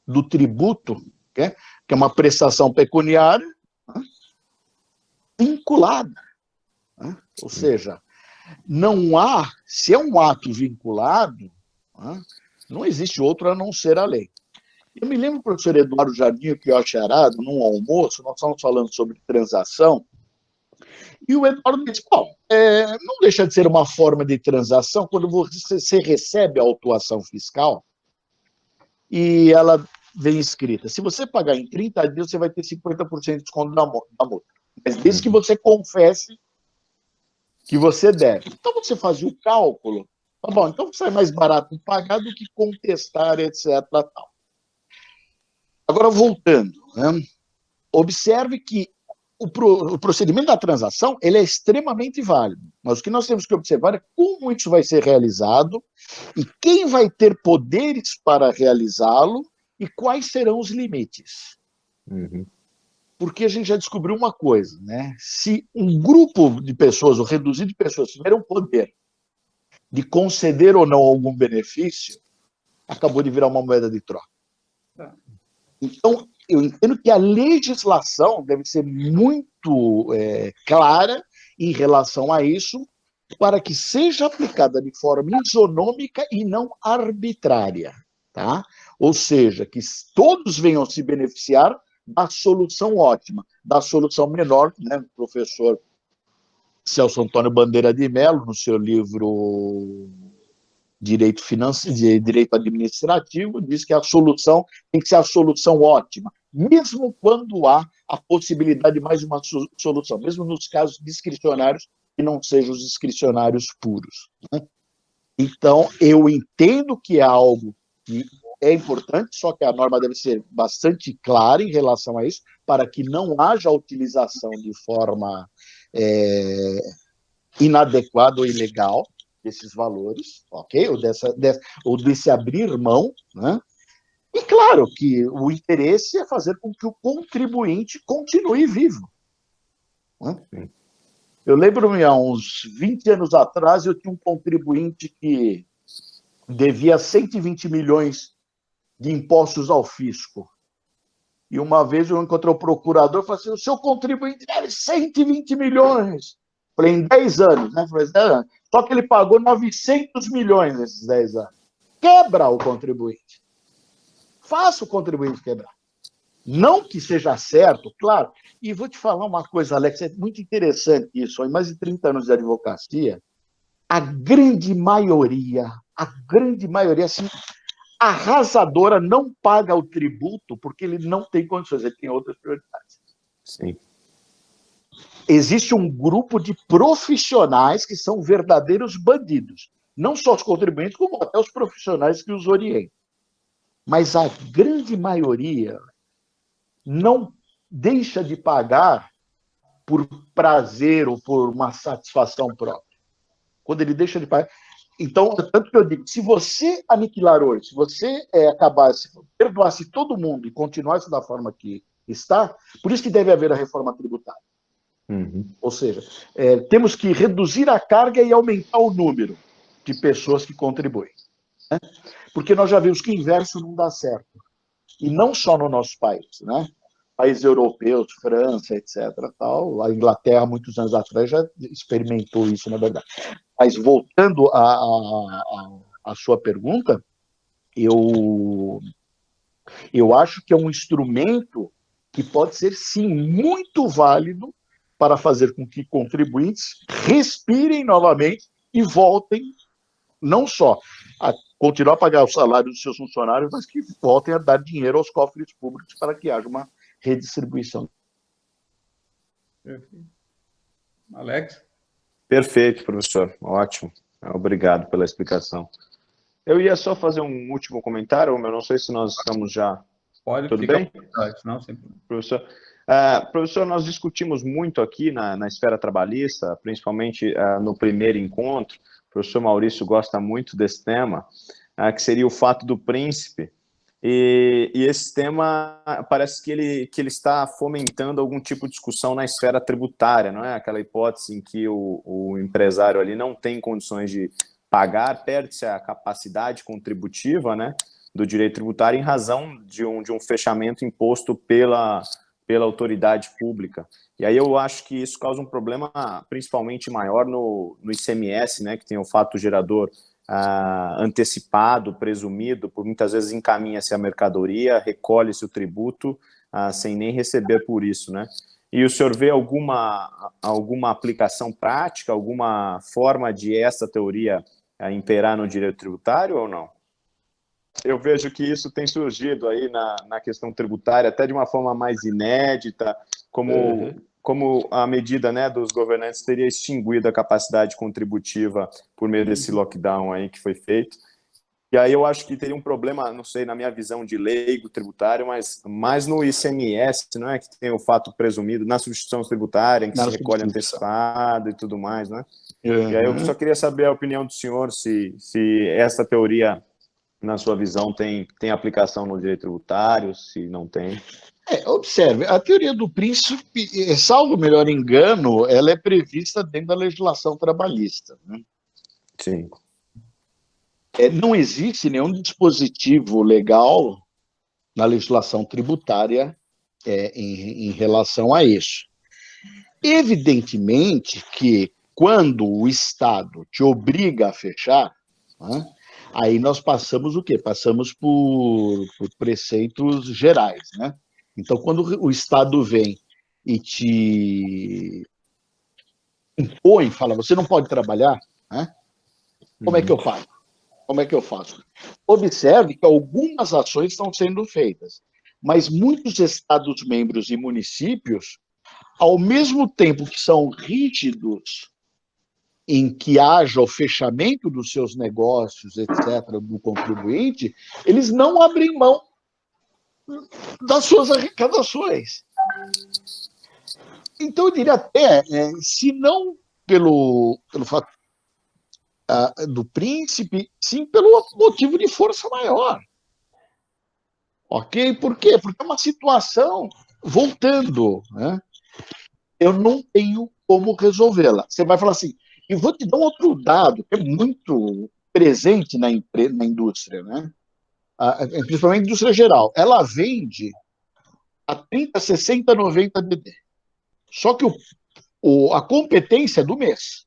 do tributo, que é uma prestação pecuniária, né, vinculada? Né? Ou seja, não há, se é um ato vinculado, né, não existe outro a não ser a lei. Eu me lembro do professor Eduardo Jardim, que eu achei arado, num almoço, nós estávamos falando sobre transação, e o Eduardo disse, bom, não deixa de ser uma forma de transação quando você recebe a autuação fiscal e ela vem escrita. Se você pagar em 30 dias, você vai ter 50% de desconto da multa. Mas desde que você confesse que você deve. Então você fazia o cálculo, tá bom, então sai mais barato pagar do que contestar, etc. Tal. Agora, voltando, né? Observe que o procedimento da transação ele é extremamente válido, mas o que nós temos que observar é como isso vai ser realizado e quem vai ter poderes para realizá-lo e quais serão os limites. Uhum. Porque a gente já descobriu uma coisa, né? Se um grupo de pessoas, ou reduzido de pessoas, tiver o poder de conceder ou não algum benefício, acabou de virar uma moeda de troca. Então, eu entendo que a legislação deve ser muito clara em relação a isso, para que seja aplicada de forma isonômica e não arbitrária, tá? Ou seja, que todos venham se beneficiar da solução ótima, da solução menor, né? O professor Celso Antônio Bandeira de Mello, no seu livro Direito Administrativo, diz que a solução tem que ser a solução ótima, mesmo quando há a possibilidade de mais uma solução, mesmo nos casos discricionários que não sejam os discricionários puros, né? Então, eu entendo que é algo que é importante, só que a norma deve ser bastante clara em relação a isso, para que não haja utilização de forma inadequada ou ilegal desses valores, ok? Ou desse abrir mão, né? E claro que o interesse é fazer com que o contribuinte continue vivo, né? Eu lembro-me, há uns 20 anos atrás, eu tinha um contribuinte que devia 120 milhões de impostos ao fisco. E uma vez eu encontrei o procurador e falei assim, o seu contribuinte deve 120 milhões. Falei, em 10 anos, né? Falei, 10 anos. Só que ele pagou 900 milhões nesses 10 anos. Quebra o contribuinte. Faça o contribuinte quebrar. Não que seja certo, claro. E vou te falar uma coisa, Alex, é muito interessante isso. Em mais de 30 anos de advocacia, a grande maioria, assim, arrasadora, não paga o tributo porque ele não tem condições, ele tem outras prioridades. Sim. Existe um grupo de profissionais que são verdadeiros bandidos. Não só os contribuintes, como até os profissionais que os orientam. Mas a grande maioria não deixa de pagar por prazer ou por uma satisfação própria. Quando ele deixa de pagar... Então, tanto que eu digo, se você aniquilar hoje, se você perdoasse todo mundo e continuasse da forma que está, por isso que deve haver a reforma tributária. Uhum. Ou seja, temos que reduzir a carga e aumentar o número de pessoas que contribuem, né? Porque nós já vimos que o inverso não dá certo. E não só no nosso país, né? Países europeus, França, etc. Tal. A Inglaterra, muitos anos atrás, já experimentou isso, na verdade. Mas voltando à sua pergunta, eu acho que é um instrumento que pode ser, sim, muito válido para fazer com que contribuintes respirem novamente e voltem, não só a continuar a pagar o salário dos seus funcionários, mas que voltem a dar dinheiro aos cofres públicos para que haja uma redistribuição. Perfeito. Alex? Perfeito, professor. Ótimo. Obrigado pela explicação. Eu ia só fazer um último comentário, eu não sei se nós estamos já... Pode, tudo fica bem? à vontade, não, sempre. Professor, professor, nós discutimos muito aqui na esfera trabalhista, principalmente no primeiro encontro. O professor Maurício gosta muito desse tema, que seria o fato do príncipe. E esse tema parece que ele está fomentando algum tipo de discussão na esfera tributária, não é? Aquela hipótese em que o empresário ali não tem condições de pagar, perde-se a capacidade contributiva, né, do direito tributário em razão de um fechamento imposto pela autoridade pública. E aí eu acho que isso causa um problema principalmente maior no ICMS, né, que tem o fato gerador antecipado, presumido, por muitas vezes encaminha-se a mercadoria, recolhe-se o tributo sem nem receber por isso, né? E o senhor vê alguma aplicação prática, alguma forma de essa teoria imperar no direito tributário ou não? Eu vejo que isso tem surgido aí na questão tributária, até de uma forma mais inédita, como a medida, né, dos governantes teria extinguido a capacidade contributiva por meio desse lockdown aí que foi feito. E aí eu acho que teria um problema, não sei, na minha visão de leigo tributário, mas mais no ICMS, não é? Que tem o fato presumido, na substituição tributária, em que se recolhe antecipado e tudo mais, né? Uhum. E aí eu só queria saber a opinião do senhor, se essa teoria, na sua visão, tem aplicação no direito tributário, se não tem. Observe, a teoria do príncipe, salvo o melhor engano, ela é prevista dentro da legislação trabalhista, né? Sim. Não existe nenhum dispositivo legal na legislação tributária em relação a isso. Evidentemente que quando o Estado te obriga a fechar, né, aí nós passamos o quê? Passamos por preceitos gerais, né? Então, quando o Estado vem e te impõe, fala, você não pode trabalhar, né? Como é que eu pago? Como é que eu faço? Observe que algumas ações estão sendo feitas, mas muitos Estados-membros e municípios, ao mesmo tempo que são rígidos em que haja o fechamento dos seus negócios, etc., do contribuinte, eles não abrem mão das suas arrecadações. Então, eu diria até, se não pelo fato do príncipe, sim pelo motivo de força maior. Ok? Por quê? Porque é uma situação, voltando, né? Eu não tenho como resolvê-la. Você vai falar assim, e vou te dar um outro dado que é muito presente na indústria, né? Principalmente na indústria geral. Ela vende a 30, 60, 90 DD. Só que a competência é do mês.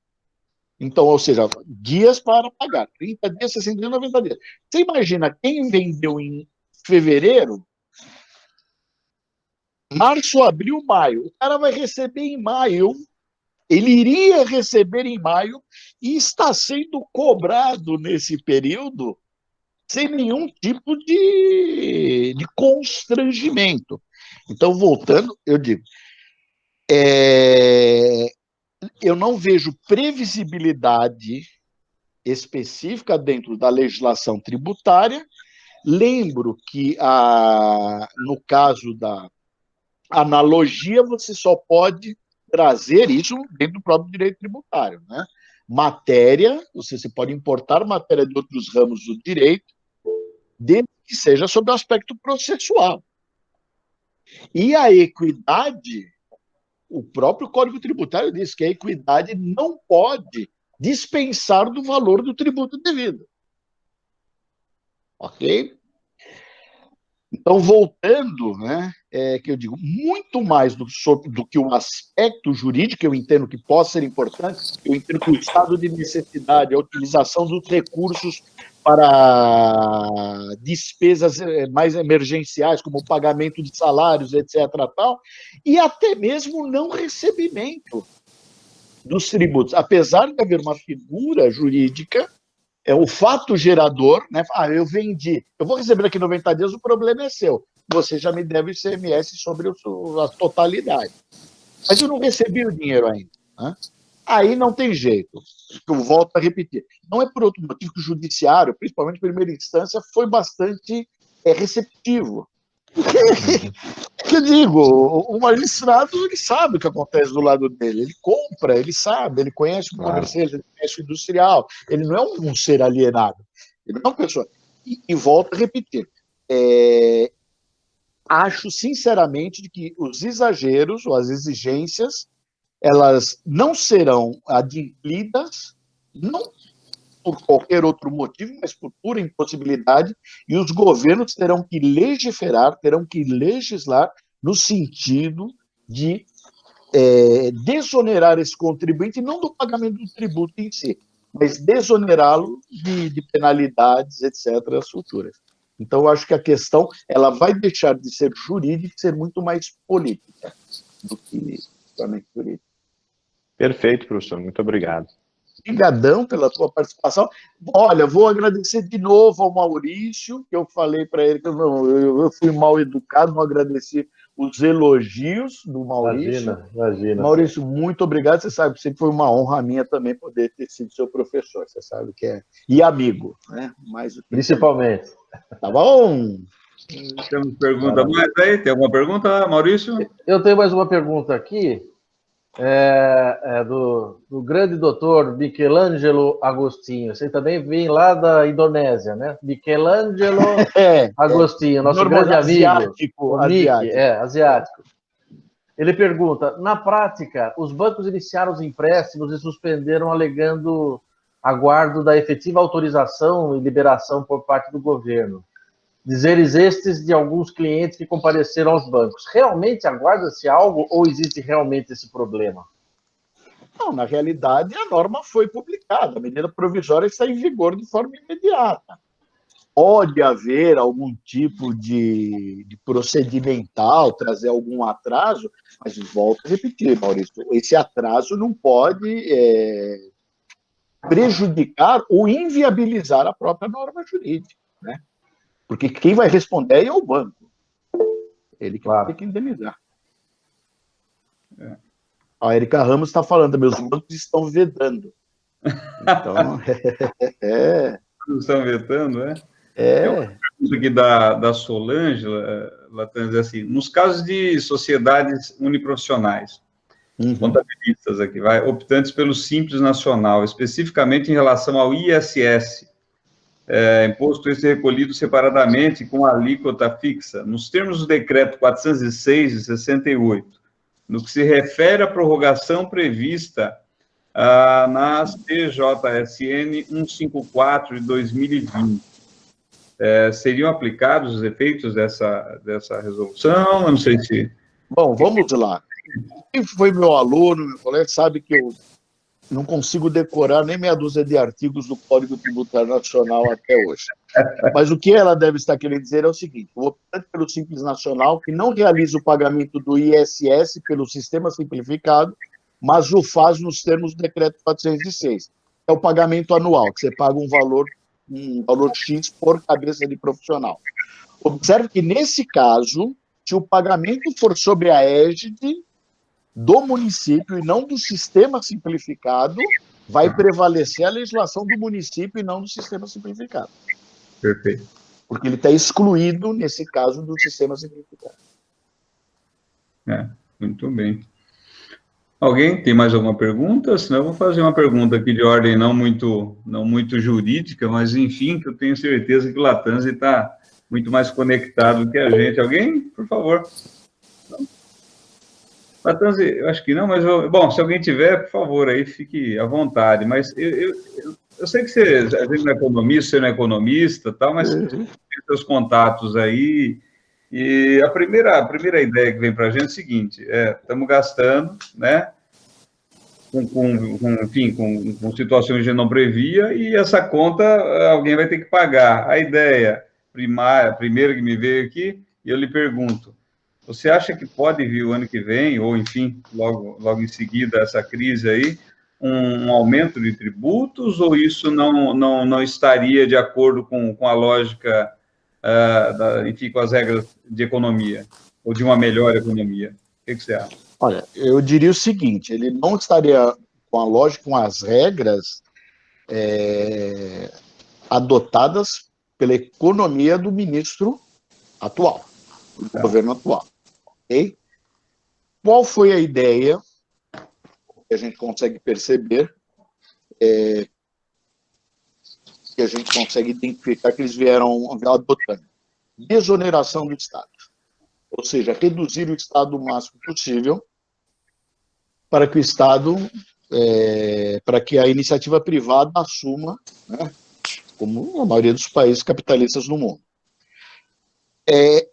Então, ou seja, dias para pagar. 30 dias, 60 dias, 90 dias. Você imagina quem vendeu em fevereiro, março, abril, maio. O cara vai receber em maio, ele iria receber em maio e está sendo cobrado nesse período sem nenhum tipo de constrangimento. Então, voltando, eu digo, eu não vejo previsibilidade específica dentro da legislação tributária. Lembro que, no caso da analogia, você só pode trazer isso dentro do próprio direito tributário, né? Matéria, você pode importar matéria de outros ramos do direito, desde que seja sob o aspecto processual. E a equidade, o próprio Código Tributário diz que a equidade não pode dispensar do valor do tributo devido. Ok? Então, voltando, né, que eu digo, muito mais do que o aspecto jurídico, eu entendo que possa ser importante, eu entendo que o estado de necessidade, a utilização dos recursos para despesas mais emergenciais, como o pagamento de salários, etc., tal, e até mesmo o não recebimento dos tributos. Apesar de haver uma figura jurídica, o fato gerador, né? Eu vendi, eu vou receber daqui 90 dias, o problema é seu. Você já me deve ICMS sobre a totalidade. Mas eu não recebi o dinheiro ainda, né? Aí não tem jeito. Eu volto a repetir. Não é por outro motivo que o judiciário, principalmente em primeira instância, foi bastante receptivo. Que eu digo, o magistrado, ele sabe o que acontece do lado dele, ele compra, ele sabe, ele conhece o comerciante, ele conhece o industrial, ele não é um ser alienado, ele é uma pessoa. E volto a repetir, acho sinceramente que os exageros ou as exigências, elas não serão adimplidas, não por qualquer outro motivo, mas por pura impossibilidade, e os governos terão que legislar, terão que legislar no sentido de desonerar esse contribuinte, não do pagamento do tributo em si, mas desonerá-lo de penalidades, etc., futuras. Então, eu acho que a questão ela vai deixar de ser jurídica e ser muito mais política do que somente jurídica. Perfeito, professor. Muito obrigado. Obrigadão pela tua participação. Olha, vou agradecer de novo ao Maurício, que eu falei para ele que eu fui mal educado, não agradeci os elogios do Maurício. Imagina. Maurício, muito obrigado. Você sabe que sempre foi uma honra minha também poder ter sido seu professor. Você sabe que é. E amigo, né? Principalmente. Tá bom? Temos pergunta mais aí? Tem alguma pergunta, Maurício? Eu tenho mais uma pergunta aqui, do grande doutor Michelangelo Agostinho. Você também vem lá da Indonésia, né? Michelangelo Agostinho, nosso grande amigo. O Mickey, asiático. Ele pergunta, na prática, os bancos iniciaram os empréstimos e suspenderam alegando aguardo da efetiva autorização e liberação por parte do governo. Dizeres estes de alguns clientes que compareceram aos bancos. Realmente aguarda-se algo ou existe realmente esse problema? Não, na realidade, a norma foi publicada. A medida provisória está em vigor de forma imediata. Pode haver algum tipo de procedimental, trazer algum atraso, mas volto a repetir, Maurício, esse atraso não pode prejudicar ou inviabilizar a própria norma jurídica, né? Porque quem vai responder é o banco. Ele que vai ter que indenizar. A Erika Ramos está falando, meus bancos estão vedando. Então, Estão vetando, é? Tem uma pergunta aqui da Solange, Latanzi, assim, nos casos de sociedades uniprofissionais, contabilistas aqui, optantes pelo Simples Nacional, especificamente em relação ao ISS, imposto esse recolhido separadamente com alíquota fixa, nos termos do decreto 406 de 68, no que se refere à prorrogação prevista na TJSN 154 de 2020, seriam aplicados os efeitos dessa resolução? Eu não sei se... Bom, vamos lá. Quem foi meu aluno, meu colega, sabe que eu não consigo decorar nem meia dúzia de artigos do Código Tributário Nacional até hoje. Mas o que ela deve estar querendo dizer é o seguinte: o optante pelo Simples Nacional, que não realiza o pagamento do ISS pelo sistema simplificado, mas o faz nos termos do decreto 406. É o pagamento anual, que você paga um valor X por cabeça de profissional. Observe que, nesse caso, se o pagamento for sobre a égide do município e não do sistema simplificado, vai prevalecer a legislação do município e não do sistema simplificado. Perfeito. Porque ele está excluído, nesse caso, do sistema simplificado. Muito bem. Alguém tem mais alguma pergunta? Senão eu vou fazer uma pergunta aqui de ordem não muito jurídica, mas, enfim, que eu tenho certeza que o Latanzi está muito mais conectado que a gente. Alguém, por favor? Não? Latanzi, eu acho que não, mas... bom, se alguém tiver, por favor, aí fique à vontade. Mas eu sei que a gente não é economista, você não é economista, tal, mas tem seus contatos aí. E a primeira ideia que vem para a gente é o seguinte: estamos gastando, né, com situações que a gente não previa, e essa conta alguém vai ter que pagar. A ideia primeira que me veio aqui, e eu lhe pergunto, você acha que pode vir o ano que vem, ou, enfim, logo em seguida, essa crise aí, um aumento de tributos, ou isso não estaria de acordo com a lógica, enfim, com as regras de economia, ou de uma melhor economia? O que você acha? Olha, eu diria o seguinte: ele não estaria com a lógica, com as regras adotadas pela economia do ministro atual, do governo atual. Okay? Qual foi a ideia que a gente consegue perceber, que a gente consegue identificar que eles vieram adotando? Desoneração do Estado. Ou seja, reduzir o Estado o máximo possível para que o Estado, para que a iniciativa privada assuma, né, como a maioria dos países capitalistas no mundo.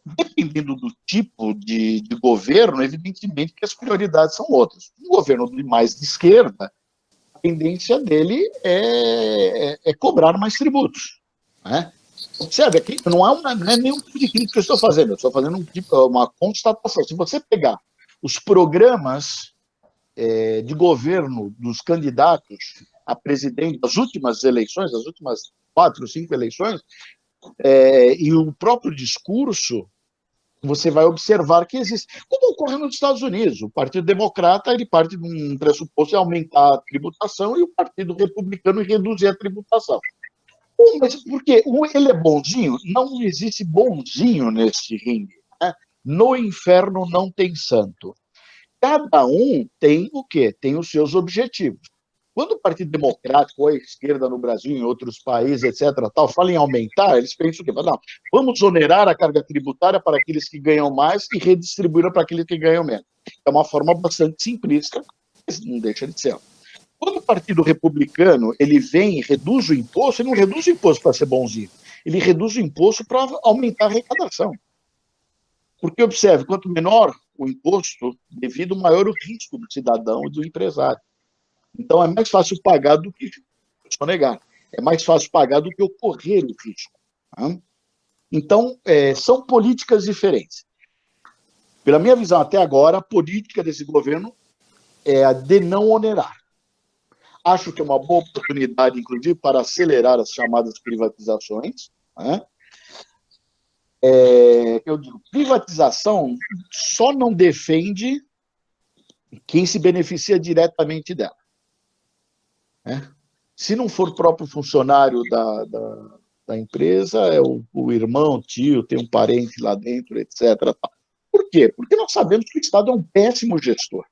Dependendo do tipo de governo, evidentemente que as prioridades são outras. Um governo mais de esquerda, a tendência dele é cobrar mais tributos, né? Observe, aqui não é nenhum tipo de crítica que eu estou fazendo, eu estou fazendo uma constatação. Se você pegar os programas de governo dos candidatos a presidente das últimas eleições, das últimas 4 ou 5 eleições, e o próprio discurso, você vai observar que existe, como ocorre nos Estados Unidos. O Partido Democrata ele parte de um pressuposto de aumentar a tributação e o Partido Republicano reduzir a tributação. Mas porque ele é bonzinho? Não existe bonzinho nesse ringue. Né? No inferno não tem santo. Cada um tem o quê? Tem os seus objetivos. Quando o Partido Democrático ou a esquerda no Brasil, em outros países, etc., tal, fala em aumentar, eles pensam o quê? Não, vamos onerar a carga tributária para aqueles que ganham mais e redistribuir para aqueles que ganham menos. É uma forma bastante simplista, mas não deixa de ser. Quando o Partido Republicano ele vem e reduz o imposto, ele não reduz o imposto para ser bonzinho, ele reduz o imposto para aumentar a arrecadação. Porque, observe, quanto menor o imposto, devido maior o risco do cidadão e do empresário. Então, é mais fácil pagar do que sonegar. É mais fácil pagar do que ocorrer o risco. Tá? Então, são políticas diferentes. Pela minha visão, até agora, a política desse governo é a de não onerar. Acho que é uma boa oportunidade, inclusive, para acelerar as chamadas privatizações. Né? Eu digo, privatização só não defende quem se beneficia diretamente dela. Se não for o próprio funcionário da empresa, é o irmão, tio, tem um parente lá dentro, etc. Por quê? Porque nós sabemos que o Estado é um péssimo gestor.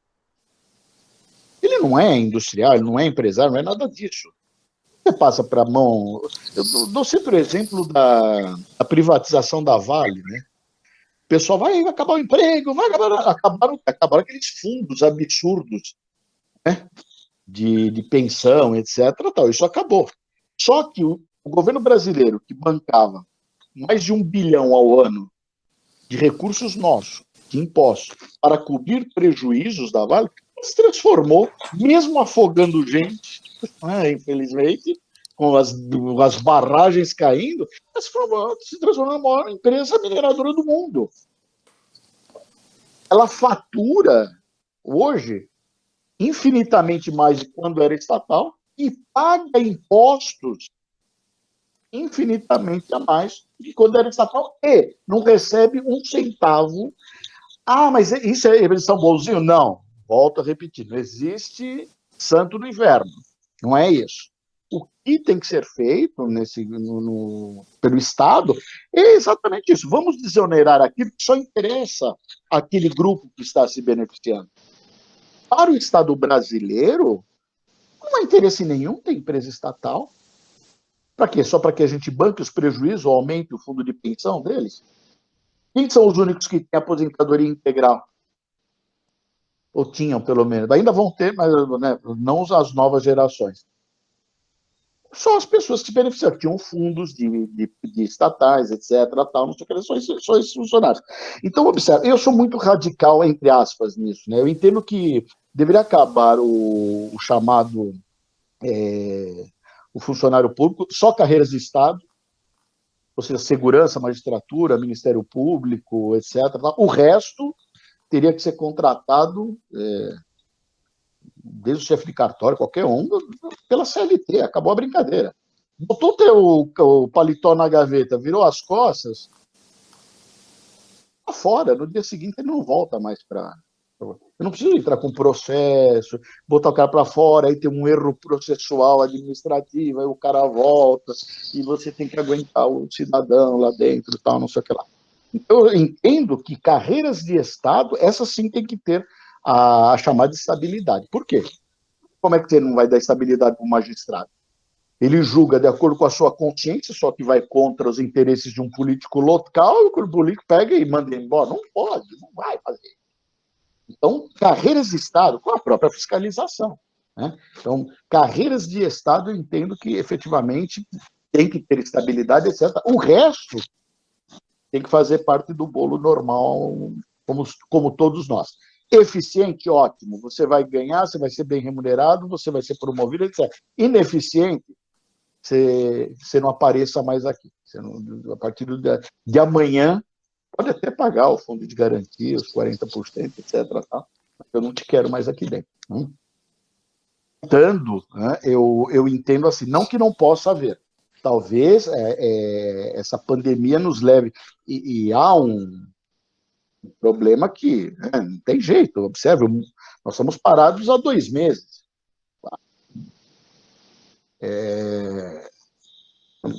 Ele não é industrial, ele não é empresário, não é nada disso. Você passa para a mão... Eu dou sempre o exemplo da privatização da Vale, né? O pessoal vai acabar o emprego, vai acabar aqueles fundos absurdos, né? De pensão, etc. Tal. Isso acabou. Só que o governo brasileiro, que bancava mais de 1 bilhão ao ano de recursos nossos, de impostos, para cobrir prejuízos da Vale, se transformou, mesmo afogando gente, infelizmente, com as barragens caindo, se transformou na maior empresa mineradora do mundo. Ela fatura, hoje, infinitamente mais de quando era estatal e paga impostos infinitamente a mais de quando era estatal e não recebe um centavo. Mas isso eles são bonzinhos? Não. Volto a repetir, não existe santo no inverno. Não é isso. O que tem que ser feito pelo Estado é exatamente isso. Vamos desonerar aquilo que só interessa àquele grupo que está se beneficiando. Para o Estado brasileiro, não há interesse nenhum ter empresa estatal. Para quê? Só para que a gente banque os prejuízos ou aumente o fundo de pensão deles? Quem são os únicos que têm aposentadoria integral? Ou tinham, pelo menos. Ainda vão ter, mas né, não as novas gerações. Só as pessoas que se beneficiaram, tinham fundos de estatais, etc. Tal, não sei o que, só esses funcionários. Então, observe, eu sou muito radical, entre aspas, nisso. Né? Eu entendo que deveria acabar o chamado o funcionário público, só carreiras de Estado, ou seja, segurança, magistratura, Ministério Público, etc. O resto teria que ser contratado, desde o chefe de cartório, qualquer um, pela CLT, acabou a brincadeira. Botou o paletó na gaveta, virou as costas, tá fora, no dia seguinte ele não volta mais para... Eu não preciso entrar com processo, botar o cara para fora, aí tem um erro processual administrativo, aí o cara volta, e você tem que aguentar o cidadão lá dentro, tal, não sei o que lá. Então, eu entendo que carreiras de Estado, essas sim tem que ter a chamada estabilidade. Por quê? Como é que você não vai dar estabilidade para o magistrado? Ele julga de acordo com a sua consciência, só que vai contra os interesses de um político local, e o político pega e manda ele embora. Não pode, não vai fazer. Então, carreiras de Estado, com a própria fiscalização. Né? Então, carreiras de Estado, eu entendo que, efetivamente, tem que ter estabilidade, etc. O resto tem que fazer parte do bolo normal, como todos nós. Eficiente, ótimo. Você vai ganhar, você vai ser bem remunerado, você vai ser promovido, etc. Ineficiente, você não apareça mais aqui. A partir de amanhã, pode até pagar o fundo de garantia, os 40%, etc. Tá? Eu não te quero mais aqui dentro. Né, eu entendo assim, não que não possa haver. Talvez essa pandemia nos leve, e há O problema que não tem jeito, observe, nós estamos parados há 2 meses.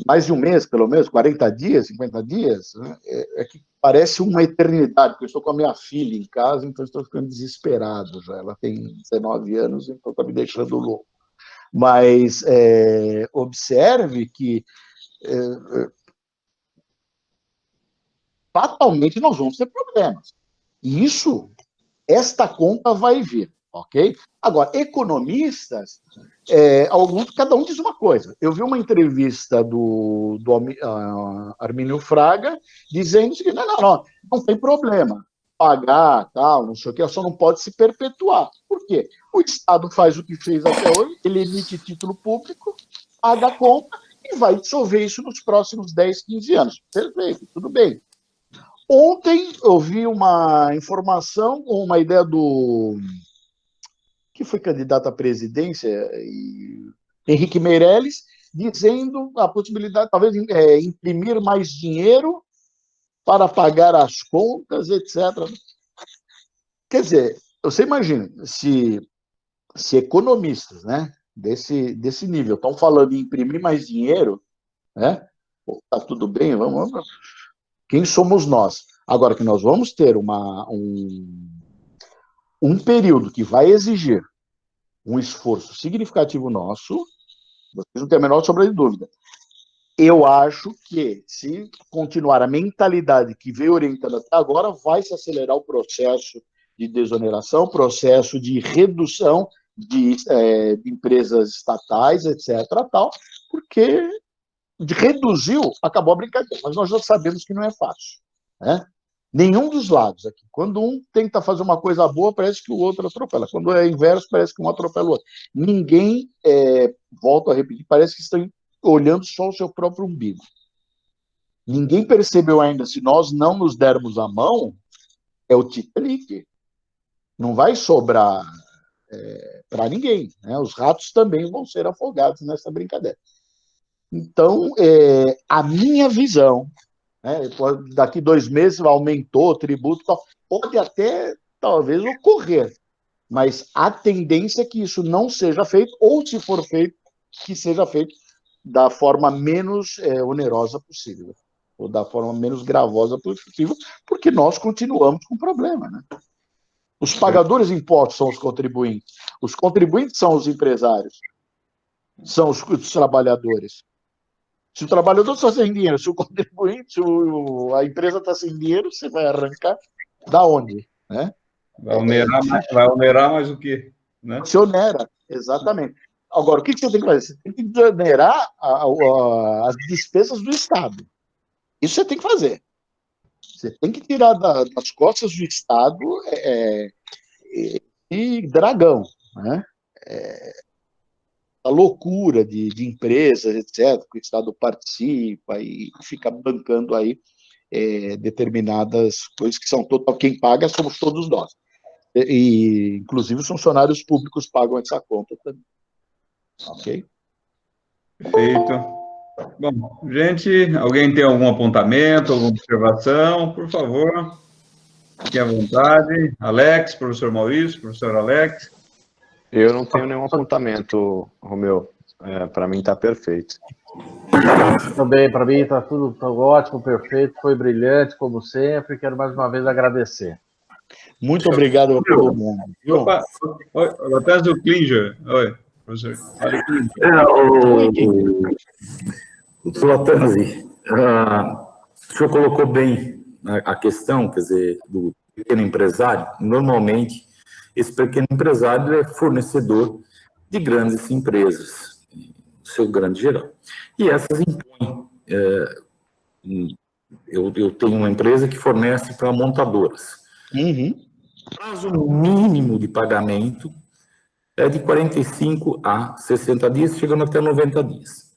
Mais de um mês, pelo menos, 40 dias, 50 dias, né? É que parece uma eternidade, porque eu estou com a minha filha em casa, então estou ficando desesperado já. Ela tem 19 anos, então está me deixando louco. Mas observe que fatalmente nós vamos ter problemas. E esta conta vai vir, ok? Agora, economistas, cada um diz uma coisa. Eu vi uma entrevista do Armínio Fraga dizendo que não tem problema pagar, tal, não sei o que, só não pode se perpetuar. Por quê? O Estado faz o que fez até hoje, ele emite título público, paga a conta e vai dissolver isso nos próximos 10, 15 anos. Perfeito, tudo bem. Ontem eu vi uma informação, uma ideia que foi candidato à presidência, Henrique Meirelles, dizendo a possibilidade, talvez, imprimir mais dinheiro para pagar as contas, etc. Quer dizer, você imagina, se economistas, né, desse nível estão falando em imprimir mais dinheiro, né, tá tudo bem, vamos. Quem somos nós? Agora que nós vamos ter um período que vai exigir um esforço significativo nosso, vocês não têm a menor sombra de dúvida. Eu acho que, se continuar a mentalidade que veio orientando até agora, vai se acelerar o processo de desoneração, processo de redução de empresas estatais, etc., tal, porque reduziu, acabou a brincadeira, mas nós já sabemos que não é fácil, né? Nenhum dos lados aqui. Quando um tenta fazer uma coisa boa, parece que o outro atropela. Quando é inverso, parece que um atropela o outro. Ninguém, volto a repetir, parece que estão olhando só o seu próprio umbigo. Ninguém percebeu ainda, se nós não nos dermos a mão, é o Titanic. Não vai sobrar para ninguém, né? Os ratos também vão ser afogados nessa brincadeira. Então, a minha visão, né, daqui 2 meses aumentou o tributo, pode até, talvez, ocorrer, mas a tendência é que isso não seja feito, ou se for feito, que seja feito da forma menos onerosa possível, ou da forma menos gravosa possível, porque nós continuamos com problema, né? Os pagadores de impostos são os contribuintes são os empresários, são os trabalhadores. Se o trabalhador está sem dinheiro, se o contribuinte, a empresa está sem dinheiro, você vai arrancar da onde? Né? Vai onerar mais o quê? Né? Se onera, exatamente. Agora, o que você tem que fazer? Você tem que desonerar as despesas do Estado. Isso você tem que fazer. Você tem que tirar das costas do Estado e dragão, né? A loucura de empresas, etc., que o Estado participa e fica bancando aí determinadas coisas que são total. Quem paga somos todos nós. E, inclusive, os funcionários públicos pagam essa conta também. Ok? Perfeito. Bom, gente, alguém tem algum apontamento, alguma observação? Por favor, fique à vontade. Alex, professor Maurício, professor Alex. Eu não tenho nenhum apontamento, Romeu. Para mim está perfeito. Também, para mim está tudo ótimo, perfeito, foi brilhante, como sempre. Quero mais uma vez agradecer. Muito obrigado a todo mundo. Opa, Latésio Klinger. Oi, professor. Doutor Latanzi, o senhor colocou bem a questão, quer dizer, do pequeno empresário. Normalmente, esse pequeno empresário é fornecedor de grandes empresas, no seu grande geral. E essas impõem. Eu tenho uma empresa que fornece para montadoras. O prazo mínimo de pagamento é de 45 a 60 dias, chegando até 90 dias.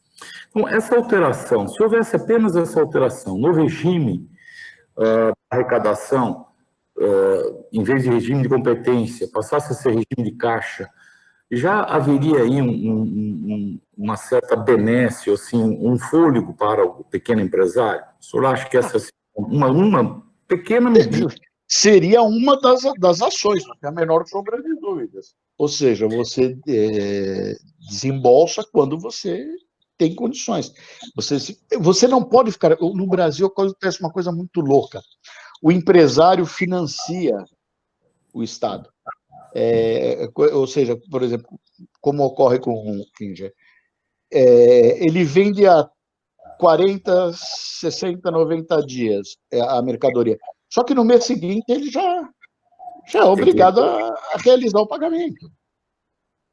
Então, essa alteração, se houvesse apenas essa alteração no regime da arrecadação, em vez de regime de competência, passasse a ser regime de caixa, já haveria aí uma certa benesse, assim, um fôlego para o pequeno empresário? O senhor acha que essa é uma pequena medida seria uma das ações, não tem a menor sombra de dúvidas. Ou seja, você desembolsa quando você tem condições. Você não pode ficar... No Brasil acontece uma coisa muito louca. O empresário financia o Estado. Ou seja, por exemplo, como ocorre com o Kinger, ele vende a 40, 60, 90 dias a mercadoria. Só que no mês seguinte ele já é obrigado a realizar o pagamento.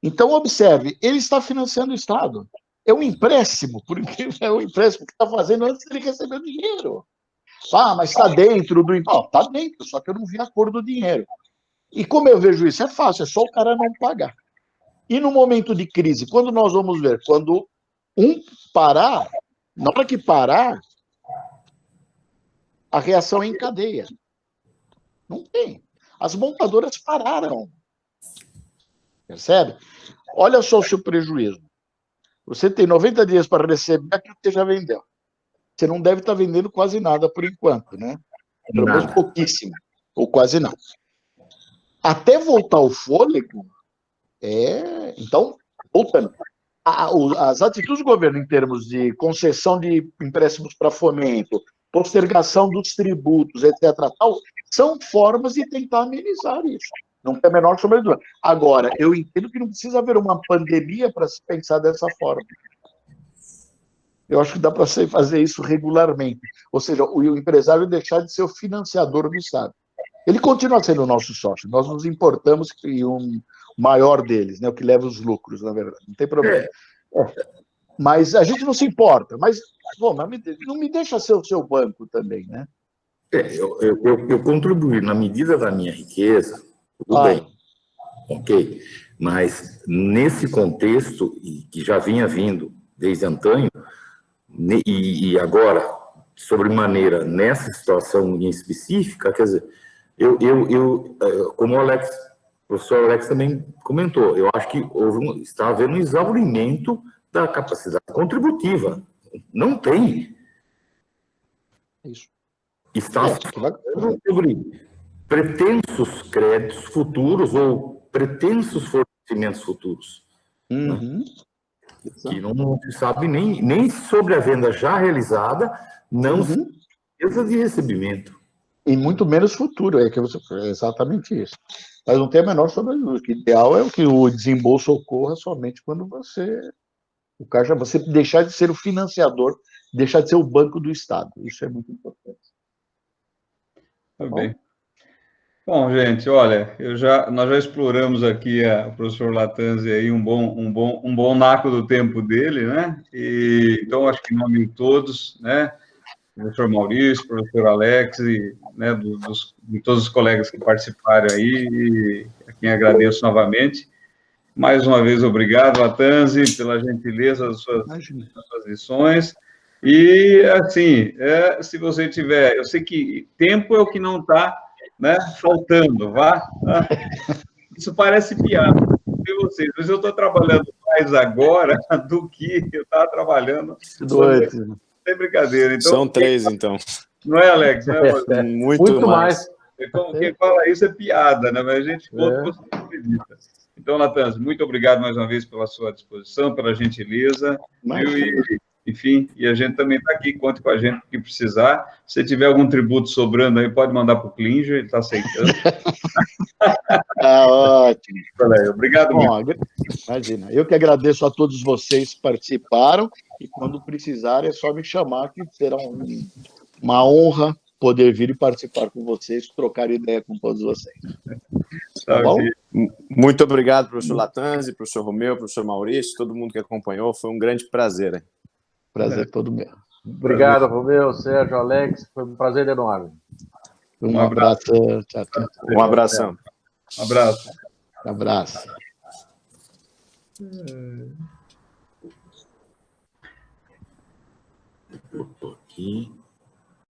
Então, observe, ele está financiando o Estado. É um empréstimo, porque é um empréstimo que está fazendo antes dele receber o dinheiro. Mas está dentro do... Está dentro, só que eu não vi a cor do dinheiro. E como eu vejo isso? É fácil, é só o cara não pagar. E no momento de crise, quando nós vamos ver? Quando parar, na hora que parar, a reação é em cadeia. Não tem. As montadoras pararam. Percebe? Olha só o seu prejuízo. Você tem 90 dias para receber aquilo que você já vendeu. Você não deve estar vendendo quase nada por enquanto, né? Pelo menos pouquíssimo, ou quase não. Até voltar o fôlego, então, voltando. As atitudes do governo em termos de concessão de empréstimos para fomento, postergação dos tributos, etc., são formas de tentar amenizar isso. Não tem a menor sombra de dúvida. Agora, eu entendo que não precisa haver uma pandemia para se pensar dessa forma. Eu acho que dá para fazer isso regularmente. Ou seja, o empresário deixar de ser o financiador do Estado. Ele continua sendo o nosso sócio. Nós nos importamos que o maior deles, né, o que leva os lucros, na verdade. Não tem problema. Mas a gente não se importa. Mas não me deixa ser o seu banco também, né? Eu contribuí na medida da minha riqueza, tudo bem, ok. Mas nesse contexto, que já vinha vindo desde antanho, e agora, sobremaneira, nessa situação em específica, quer dizer, como o professor Alex também comentou, eu acho que está havendo um exaurimento da capacidade contributiva. Não tem. Isso. Está falando sobre pretensos créditos futuros ou pretensos fornecimentos futuros. Né? Que não se sabe nem sobre a venda já realizada, não se certeza de recebimento. E muito menos futuro, é exatamente isso. Mas não tem a menor sombra de dúvida. O ideal é que o desembolso ocorra somente quando você deixar de ser o financiador, deixar de ser o banco do Estado. Isso é muito importante. Tá bem. Bom, gente, olha, nós já exploramos aqui o professor Lattanzi aí um bom naco do tempo dele, né? Então acho que em nome de todos, né? Professor Maurício, professor Alex e, né, de todos os colegas que participaram aí, e a quem agradeço novamente. Mais uma vez, obrigado, Lattanzi, pela gentileza das suas lições. E, assim, se você tiver... Eu sei que tempo é o que não está, né, faltando, vá. Isso parece piada de vocês, mas eu estou trabalhando mais agora do que eu estava trabalhando antes. Sem brincadeira. Então, são 3, então. Não é, Alex? Não é, muito mais. Então, quem fala isso é piada, né? Mas a gente conta que você acredita. Então, Lattanzi, muito obrigado mais uma vez pela sua disposição, pela gentileza. Enfim, e a gente também está aqui, conte com a gente o que precisar. Se tiver algum tributo sobrando aí, pode mandar para o Klinger, ele está aceitando. Ótimo. Obrigado muito. Imagina, eu que agradeço a todos vocês que participaram, e quando precisar é só me chamar, que será uma honra poder vir e participar com vocês, trocar ideia com todos vocês. Tá bom? Muito obrigado, professor Lattanzi, professor Romeu, professor Maurício, todo mundo que acompanhou, foi um grande prazer. Hein? Prazer todo meu. Obrigado, Romeu, Sérgio, Alex, foi um prazer enorme. Um abraço. Tchau, tchau. Um abração. Um abraço. Um abraço. Aqui.